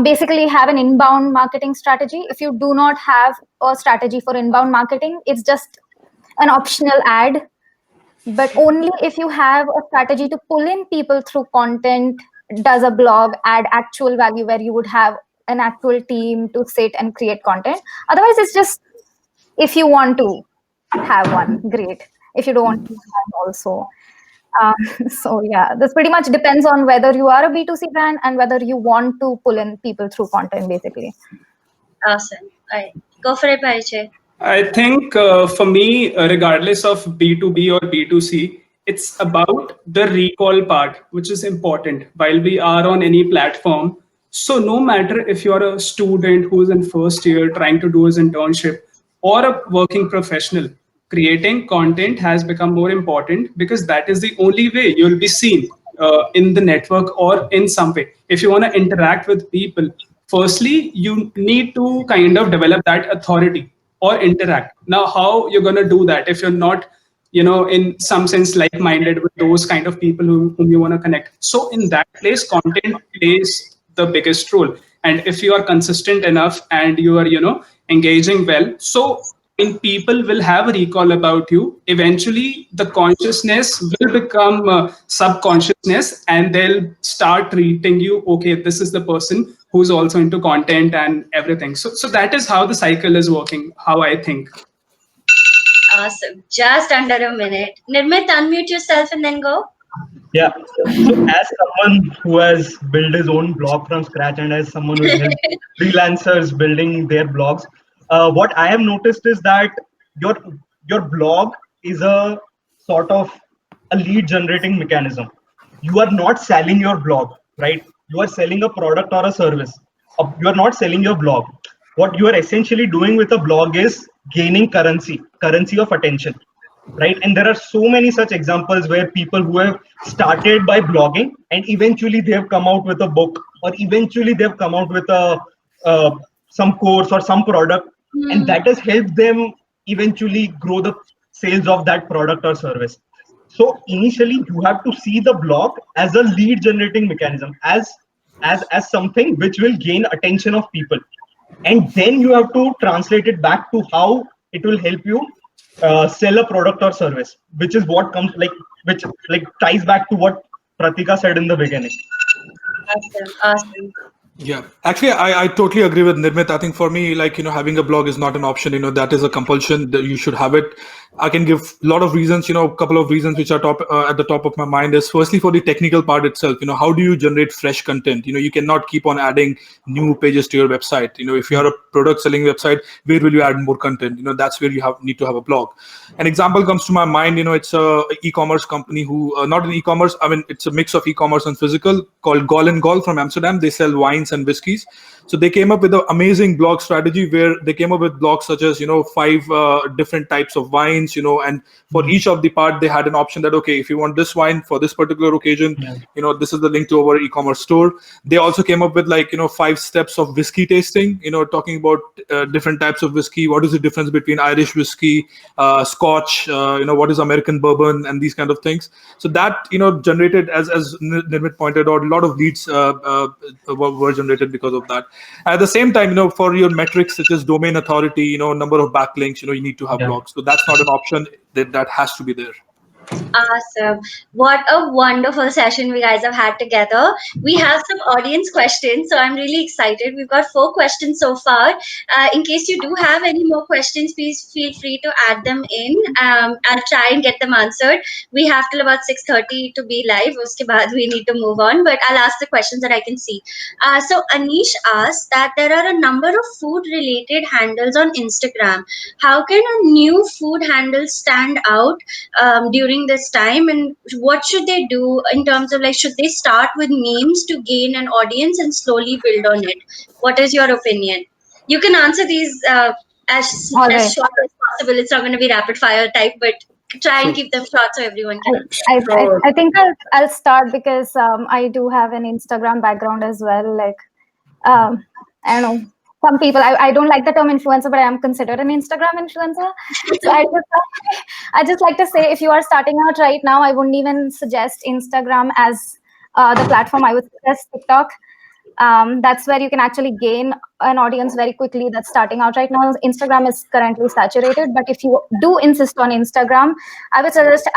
basically have an inbound marketing strategy. If you do not have a strategy for inbound marketing, it's just an optional ad. But only if you have a strategy to pull in people through content does a blog add actual value where you would have an actual team to sit and create content. Otherwise, it's just if you want to have one, great. If you don't want to have also. So yeah, this pretty much depends on whether you are a B2C brand and whether you want to pull in people through content, basically. Awesome. All right. Go for it, Parichay. I think for me, regardless of B2B or B2C, it's about the recall part, which is important while we are on any platform. So, no matter if you're a student who's in first year trying to do his internship or a working professional, creating content has become more important because that is the only way you'll be seen in the network or in some way. If you want to interact with people, firstly, you need to kind of develop that authority or interact. Now, how you're going to do that if you're not, in some sense, like-minded with those kind of people whom you want to connect? So, in that place, content plays the biggest role. And if you are consistent enough and you are, engaging well, so when people will have a recall about you, eventually the consciousness will become subconsciousness and they'll start treating you, okay, this is the person who's also into content and everything. So that is how the cycle is working, how I think. Awesome. Just under a minute. Nirmit, unmute yourself and then go. Yeah. So as someone who has built his own blog from scratch and as someone who has helped freelancers building their blogs, what I have noticed is that your your blog is a sort of a lead generating mechanism. You are not selling your blog, right? You are selling a product or a service. You are not selling your blog. What you are essentially doing with a blog is gaining currency of attention, right? And there are so many such examples where people who have started by blogging and eventually they have come out with a book or eventually they've come out with a some course or some product, and that has helped them eventually grow the sales of that product or service. So initially you have to see the blog as a lead generating mechanism, as something which will gain attention of people, and then you have to translate it back to how it will help you sell a product or service, which is what comes which ties back to what Prateeka said in the beginning. Awesome. Awesome. Yeah, actually, I totally agree with Nirmit. I think for me, having a blog is not an option. That is a compulsion that you should have it. I can give a lot of reasons. A couple of reasons which are at the top of my mind is firstly for the technical part itself. How do you generate fresh content? You cannot keep on adding new pages to your website. If you are a product selling website, where will you add more content? That's where you need to have a blog. An example comes to my mind. It's a e-commerce company who not an e-commerce. I mean, it's a mix of e-commerce and physical called Gol and Gol from Amsterdam. They sell wines and whiskeys. So they came up with an amazing blog strategy where they came up with blogs such as 5 different types of wines, and for each of the part they had an option that, okay, if you want this wine for this particular occasion, this is the link to our e-commerce store. They also came up with 5 steps of whiskey tasting, talking about different types of whiskey, what is the difference between Irish whiskey, Scotch, what is American bourbon, and these kind of things. So that generated, as Nirmit pointed out, a lot of leads were generated because of that. At the same time, for your metrics such as domain authority, number of backlinks, you need to have blogs. So that's not an option. That has to be there. Awesome. What a wonderful session we guys have had together. We have some audience questions, so I'm really excited. We've got 4 questions so far. In case you do have any more questions, please feel free to add them in. I'll try and get them answered. We have till about 6:30 to be live. Uske baad we need to move on, but I'll ask the questions that I can see. So Anish asked that there are a number of food-related handles on Instagram. How can a new food handle stand out during this time, and what should they do in terms of should they start with names to gain an audience and slowly build on it? What is your opinion? You can answer these as short as possible. It's not going to be rapid fire type, but try and keep them short so everyone can answer. I think I'll start because I do have an Instagram background as well. I don't know. Some people, I don't like the term influencer, but I am considered an Instagram influencer. So I just like to say, if you are starting out right now, I wouldn't even suggest Instagram as the platform. I would suggest TikTok. That's where you can actually gain an audience very quickly that's starting out right now. Instagram is currently saturated, but if you do insist on Instagram, I would suggest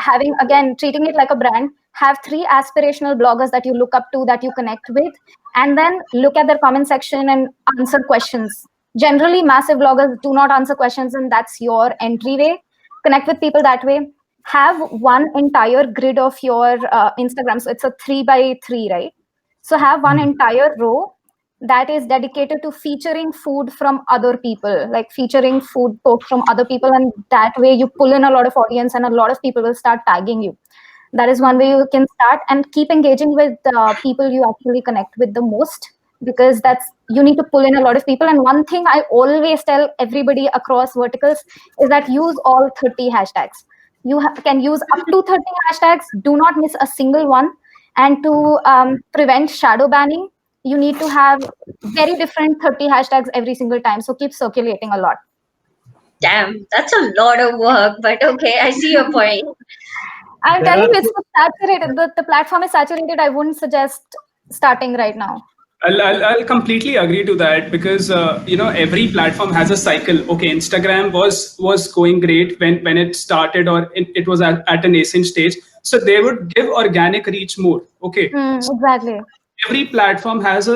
treating it like a brand. Have 3 aspirational bloggers that you look up to, that you connect with, and then look at their comment section and answer questions. Generally, massive bloggers do not answer questions, and that's your entryway. Connect with people that way. Have one entire grid of your Instagram. So it's a 3x3, right? So have one entire row that is dedicated to featuring food from other people, like featuring food posts from other people. And that way you pull in a lot of audience and a lot of people will start tagging you. That is one way you can start, and keep engaging with people you actually connect with the most, because you need to pull in a lot of people. And one thing I always tell everybody across verticals is that use all 30 hashtags. You can use up to 30 hashtags. Do not miss a single one. And to prevent shadow banning, you need to have very different 30 hashtags every single time. So keep circulating a lot. Damn, that's a lot of work, but okay, I see your point. I'm telling you, it's saturated. The platform is saturated. I wouldn't suggest starting right now. I'll completely agree to that, because every platform has a cycle. Okay, Instagram was going great when it started, or it was at a nascent stage, so they would give organic reach more. Okay, exactly. Every platform has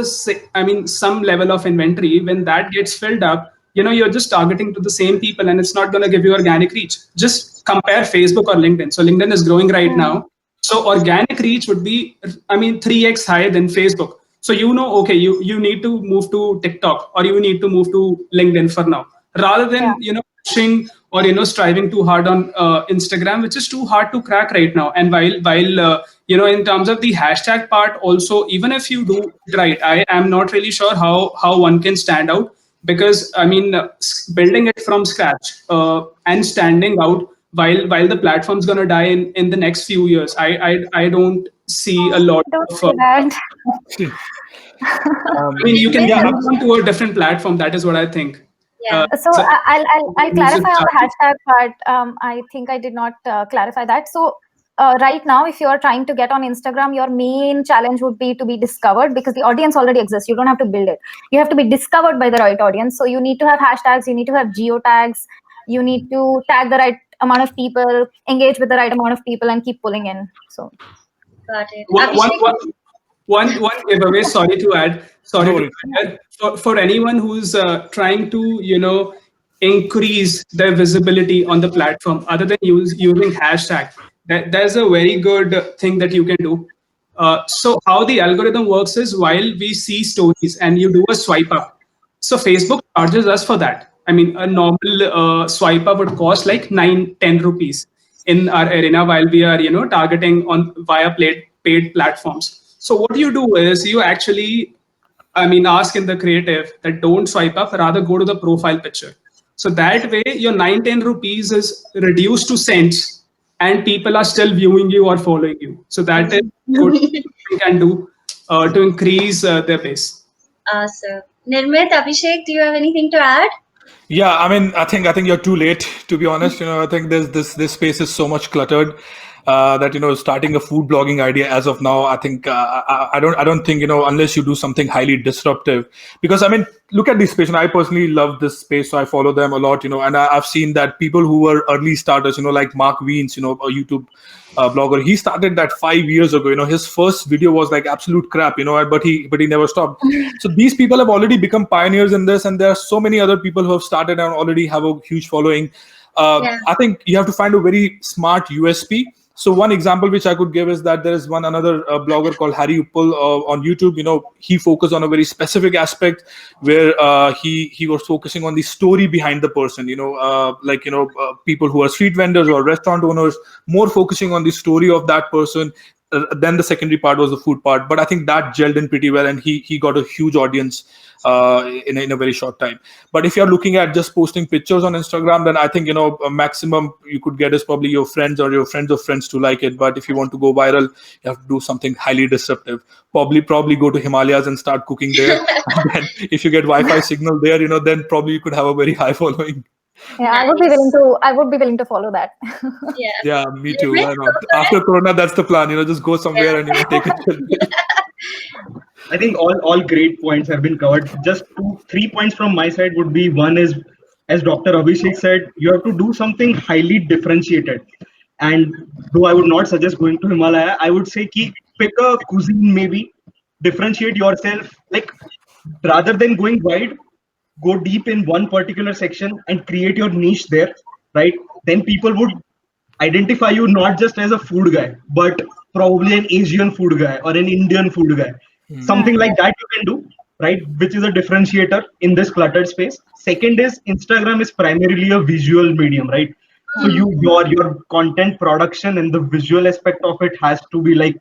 some level of inventory. When that gets filled up, you're just targeting to the same people, and it's not going to give you organic reach. Just compare Facebook or LinkedIn. So LinkedIn is growing right now, so organic reach would be 3x higher than Facebook. So okay, you need to move to TikTok, or you need to move to LinkedIn for now, rather than pushing or striving too hard on Instagram, which is too hard to crack right now. And while in terms of the hashtag part also, even if you do it right, I am not really sure how one can stand out, because building it from scratch and standing out while the platform's going to die in the next few years, I don't see a lot of you can move on to a different platform. That is what I think. So I'll clarify on the hashtag part. I think I did not clarify that. So right now, if you're trying to get on Instagram, your main challenge would be to be discovered, because the audience already exists. You don't have to build it. You have to be discovered by the right audience. So you need to have hashtags, you need to have geotags, you need to tag the right amount of people, engage with the right amount of people, and keep pulling in. So got it. One giveaway. Sorry to add. For anyone who's trying to increase their visibility on the platform other than using hashtag. There's a very good thing that you can do. So how the algorithm works is, while we see stories and you do a swipe up, so Facebook charges us for that. I mean, a normal swipe up would cost like 9-10 rupees in our arena, while we are targeting on via paid platforms. So what you do is, you actually, I mean, ask in the creative that don't swipe up, rather go to the profile picture. So that way, your 9-10 rupees is reduced to cents, and people are still viewing you or following you. So that is good we can do to increase their base. Awesome. Nirmit, Abhishek, do you have anything to add? Yeah, I mean, I think you're too late, to be honest. I think this space is so much cluttered that starting a food blogging idea as of now, I think I don't think unless you do something highly disruptive. Because I mean, look at this space, and I personally love this space, so I follow them a lot. And I've seen that people who were early starters, like Mark Wiens, a YouTube blogger, he started that 5 years ago. His first video was like absolute crap, but he never stopped. So these people have already become pioneers in this, and there are so many other people who have started and already have a huge following. Yeah. I think you have to find a very smart USP. So one example which I could give is that there is another blogger called Harry Uppal on YouTube. He focused on a very specific aspect where he was focusing on the story behind the person. People who are street vendors or restaurant owners, more focusing on the story of that person. Then the secondary part was the food part, but I think that gelled in pretty well, and he got a huge audience in a very short time. But if you're looking at just posting pictures on Instagram, then I think a maximum you could get is probably your friends or your friends of friends to like it. But if you want to go viral, you have to do something highly disruptive. Probably go to Himalayas and start cooking there. And then if you get Wi-Fi signal there, then probably you could have a very high following. Yeah, I would be willing Nice. to. I would be willing to follow that. Yeah. Yeah, me too. Nirmit, Why go not? for it. After Corona, that's the plan. Just go somewhere and take it. I think all great points have been covered. Just 3 points from my side would be: one is, as Dr. Abhishek said, you have to do something highly differentiated. And though I would not suggest going to Himalaya, I would say pick a cuisine, maybe differentiate yourself. Like, rather than going wide, go deep in one particular section and create your niche there, right? Then people would identify you not just as a food guy, but probably an Asian food guy or an Indian food guy. Something like that you can do, right? Which is a differentiator in this cluttered space. Second is, Instagram is primarily a visual medium, right? So your content production and the visual aspect of it has to be like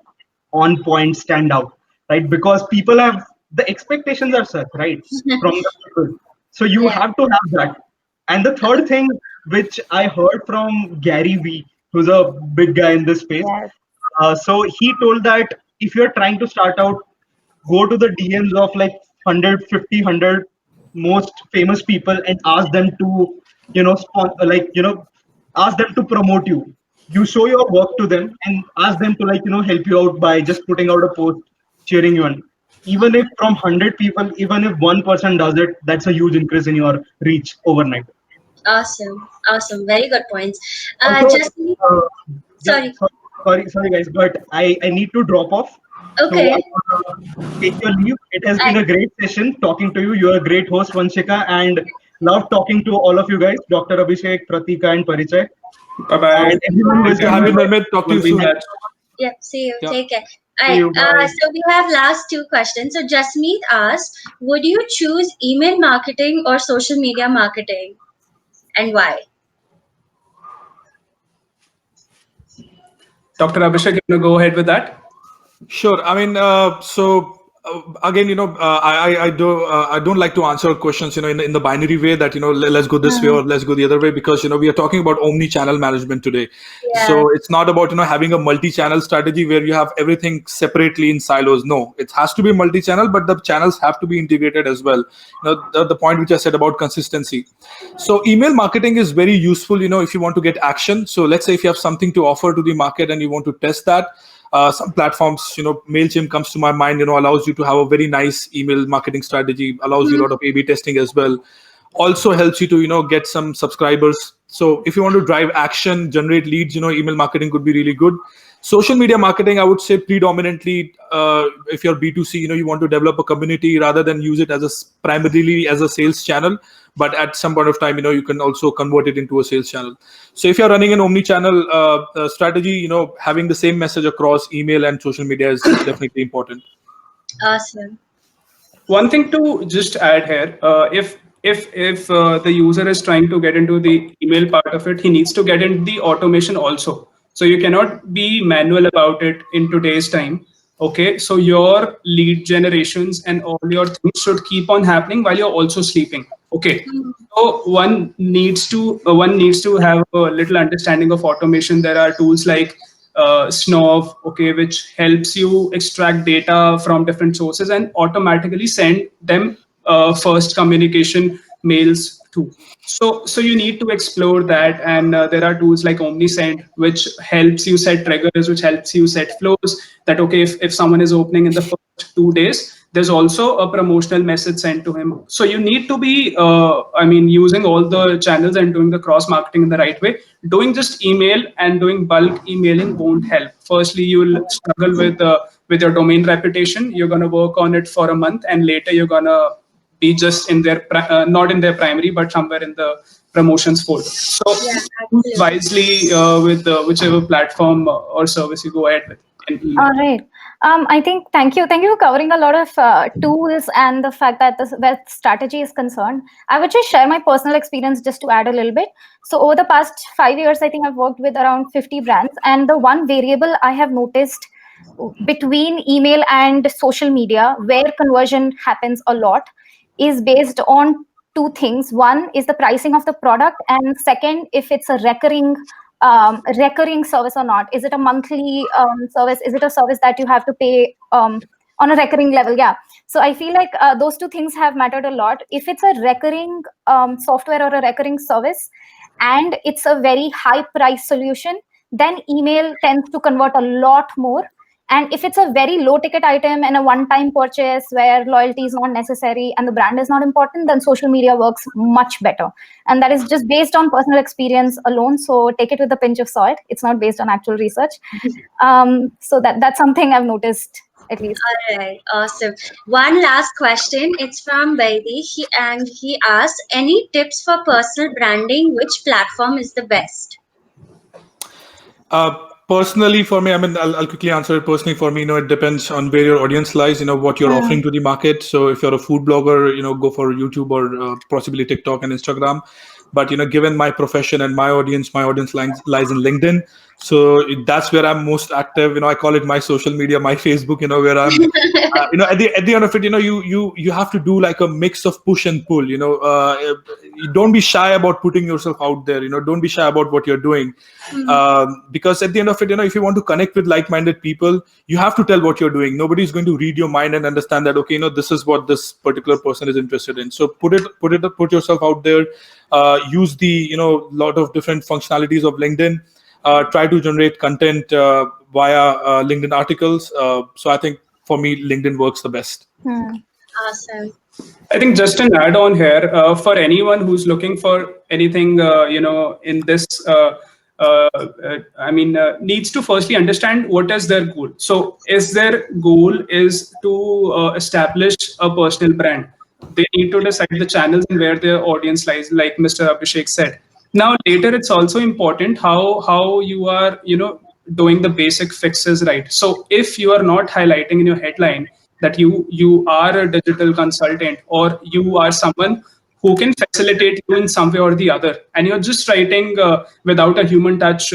on point, stand out, right? Because people have the expectations are such, right, from the people. So you Yeah. have to have that. And the third thing, which I heard from Gary Vee, who's a big guy in this space, Yes. so he told that if you're trying to start out, go to the DMs of like 100 most famous people and ask them to, ask them to promote you. You show your work to them and ask them to help you out by just putting out a post, cheering you on. Even if from 100 people, even if one person does it, that's a huge increase in your reach overnight. Awesome. Awesome. Very good points. Also, Just uh, yeah, sorry. sorry guys, but I need to drop off. So Okay. I'm gonna take your leave. It has been I, a great session talking to you. You're a great host, Vanshika, and love talking to all of you guys, Dr. Abhishek, Prateeka, and Parichay, Bye bye. and everyone who Good is to have you, joining. Nirmit. Talk to We'll you be in soon. touch. yeah. See you. Yeah. Take care. All See right. you. Bye. So we have last two questions. So Jasmeet asked, would you choose email marketing or social media marketing, and why? Dr. Abhishek, you want to go ahead with that? Sure. I mean, again, I don't like to answer questions, in the binary way that let's go this way or let's go the other way, because we are talking about omni-channel management today. Yeah. So it's not about having a multi-channel strategy where you have everything separately in silos. No, it has to be multi-channel, but the channels have to be integrated as well. The point which I said about consistency. So email marketing is very useful, if you want to get action. So let's say if you have something to offer to the market and you want to test that. Some platforms, MailChimp comes to my mind, allows you to have a very nice email marketing strategy, allows you a lot of A/B testing as well. Also helps you to, get some subscribers. So if you want to drive action, generate leads, email marketing could be really good. Social media marketing, I would say predominantly, if you're B2C, you want to develop a community rather than use it as primarily as a sales channel. but at some point of time, you can also convert it into a sales channel. So if you're running an omni-channel strategy, having the same message across email and social media is definitely important. Awesome. One thing to just add here, if the user is trying to get into the email part of it, he needs to get into the automation also. So you cannot be manual about it in today's time. Okay, so your lead generations and all your things should keep on happening while you're also sleeping. Okay, so one needs to have a little understanding of automation. There are tools like Snov, okay, which helps you extract data from different sources and automatically send them first communication mails too. So you need to explore that, and there are tools like OmniSend, which helps you set triggers, which helps you set flows. That okay, if someone is opening in the first 2 days, there's also a promotional message sent to him. So you need to be, using all the channels and doing the cross marketing in the right way. Doing just email and doing bulk emailing won't help. Firstly, you will struggle with your domain reputation. You're gonna work on it for a month, and later you're gonna be just in their not in their primary, but somewhere in the promotions folder. So Yeah, choose absolutely. wisely with whichever platform or service you go ahead with in email. All right. I think thank you for covering a lot of tools and the fact that this where strategy is concerned. I would just share my personal experience just to add a little bit. So over the past 5 years, I think I've worked with around 50 brands, and the one variable I have noticed between email and social media where conversion happens a lot is based on two things. One is the pricing of the product, and second, if it's a recurring service or not. Is it a monthly service? Is it a service that you have to pay on a recurring level? Yeah. So I feel like those two things have mattered a lot. If it's a recurring software or a recurring service, and it's a very high price solution, then email tends to convert a lot more. And if it's a very low ticket item and a one time purchase where loyalty is not necessary and the brand is not important, then social media works much better. And that is just based on personal experience alone. So take it with a pinch of salt. It's not based on actual research. So that's something I've noticed at least. All right, awesome. One last question. It's from Baidi. He asks, any tips for personal branding? Which platform is the best? Personally, for me, I'll quickly answer it. Personally, for me, it depends on where your audience lies, what you're offering to the market. So if you're a food blogger, go for YouTube or possibly TikTok and Instagram. But, given my profession and my audience lies in LinkedIn. So that's where I'm most active. I call it my social media, my Facebook, where I'm, at the end of it, you have to do like a mix of push and pull, you don't be shy about putting yourself out there, don't be shy about what you're doing. Because at the end of it, if you want to connect with like-minded people, you have to tell what you're doing. Nobody's going to read your mind and understand that, okay, this is what this particular person is interested in. So put yourself out there, use the, lot of different functionalities of LinkedIn, try to generate content via LinkedIn articles. So I think for me, LinkedIn works the best. Awesome. I think just an add-on here for anyone who's looking for anything, in this, needs to firstly understand what is their goal. So, is their goal is to establish a personal brand? They need to decide the channels and where their audience lies, like Mr. Abhishek said. Now, later, it's also important how you are, doing the basic fixes right. So, if you are not highlighting in your headline that you are a digital consultant or you are someone who can facilitate you in some way or the other, and you're just writing without a human touch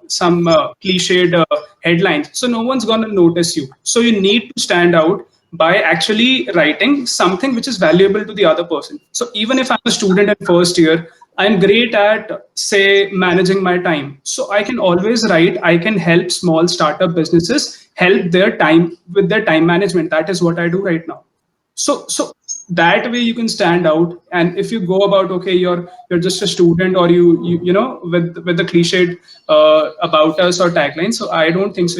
some cliched headlines, so no one's going to notice you. So you need to stand out by actually writing something which is valuable to the other person. So even if I'm a student in first year, I'm great at, say, managing my time. So I can always write, I can help small startup businesses help their time with their time management. That is what I do right now. So that way you can stand out. And if you go about, okay, you're just a student, or you with the cliched about us or tagline. So I don't think so.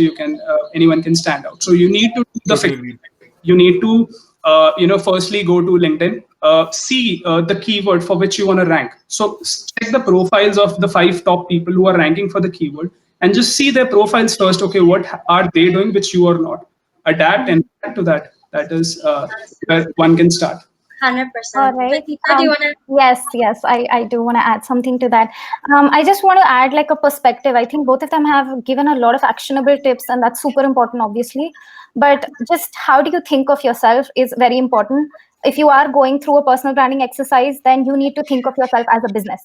Anyone can stand out. So you need to do the Totally. You need to firstly go to LinkedIn, see the keyword for which you want to rank. So check the profiles of the 5 top people who are ranking for the keyword, and just see their profiles first. Okay, what are they doing which you are not? Adapt and add to that. That is where one can start. All 100%. right. Prateeka, do you want to? Yes, I do want to add something to that. I just want to add like a perspective. I think both of them have given a lot of actionable tips, and that's super important, obviously. But just how do you think of yourself is very important. If you are going through a personal branding exercise, then you need to think of yourself as a business.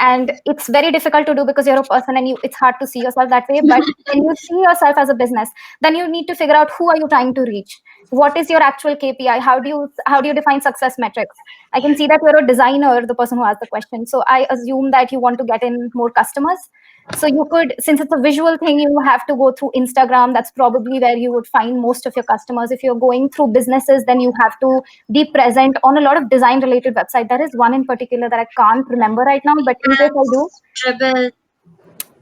And it's very difficult to do because you're a person and it's hard to see yourself that way. But when you see yourself as a business, then you need to figure out who are you trying to reach, what is your actual KPI, how do you define success metrics. I can see that you're a designer, the person who asked the question, so I assume that you want to get in more customers. So you could, since it's a visual thing, you have to go through Instagram. That's probably where you would find most of your customers. If you're going through businesses, then you have to be present on a lot of design related websites. There is one in particular that I can't remember right now, but in case I do. Dribble.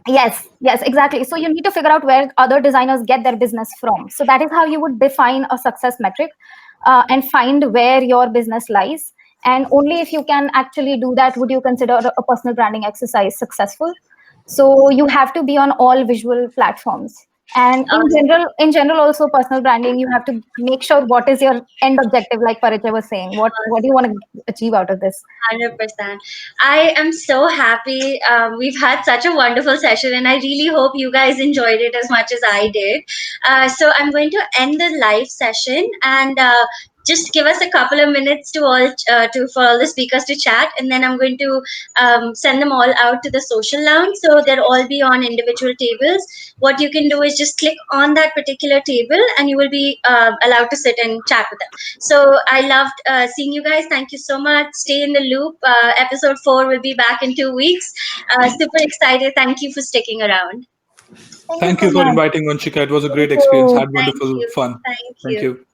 Yes, exactly. So you need to figure out where other designers get their business from. So that is how you would define a success metric, and find where your business lies. And only if you can actually do that would you consider a personal branding exercise successful. So you have to be on all visual platforms. And in general, also personal branding, you have to make sure what is your end objective, like Parichay was saying. What do you want to achieve out of this? 100%. I am so happy. We've had such a wonderful session, and I really hope you guys enjoyed it as much as I did. So I'm going to end the live session and just give us a couple of minutes to for all the speakers to chat, and then I'm going to send them all out to the social lounge. So they'll all be on individual tables. What you can do is just click on that particular table, and you will be allowed to sit and chat with them. So I loved seeing you guys. Thank you so much. Stay in the loop. Episode 4 will be back in 2 weeks. Super excited. Thank you for sticking around. Thank so you for much. inviting, Vanshika. It was a great Thank experience. you. Had Thank wonderful you. fun. Thank Thank you. you.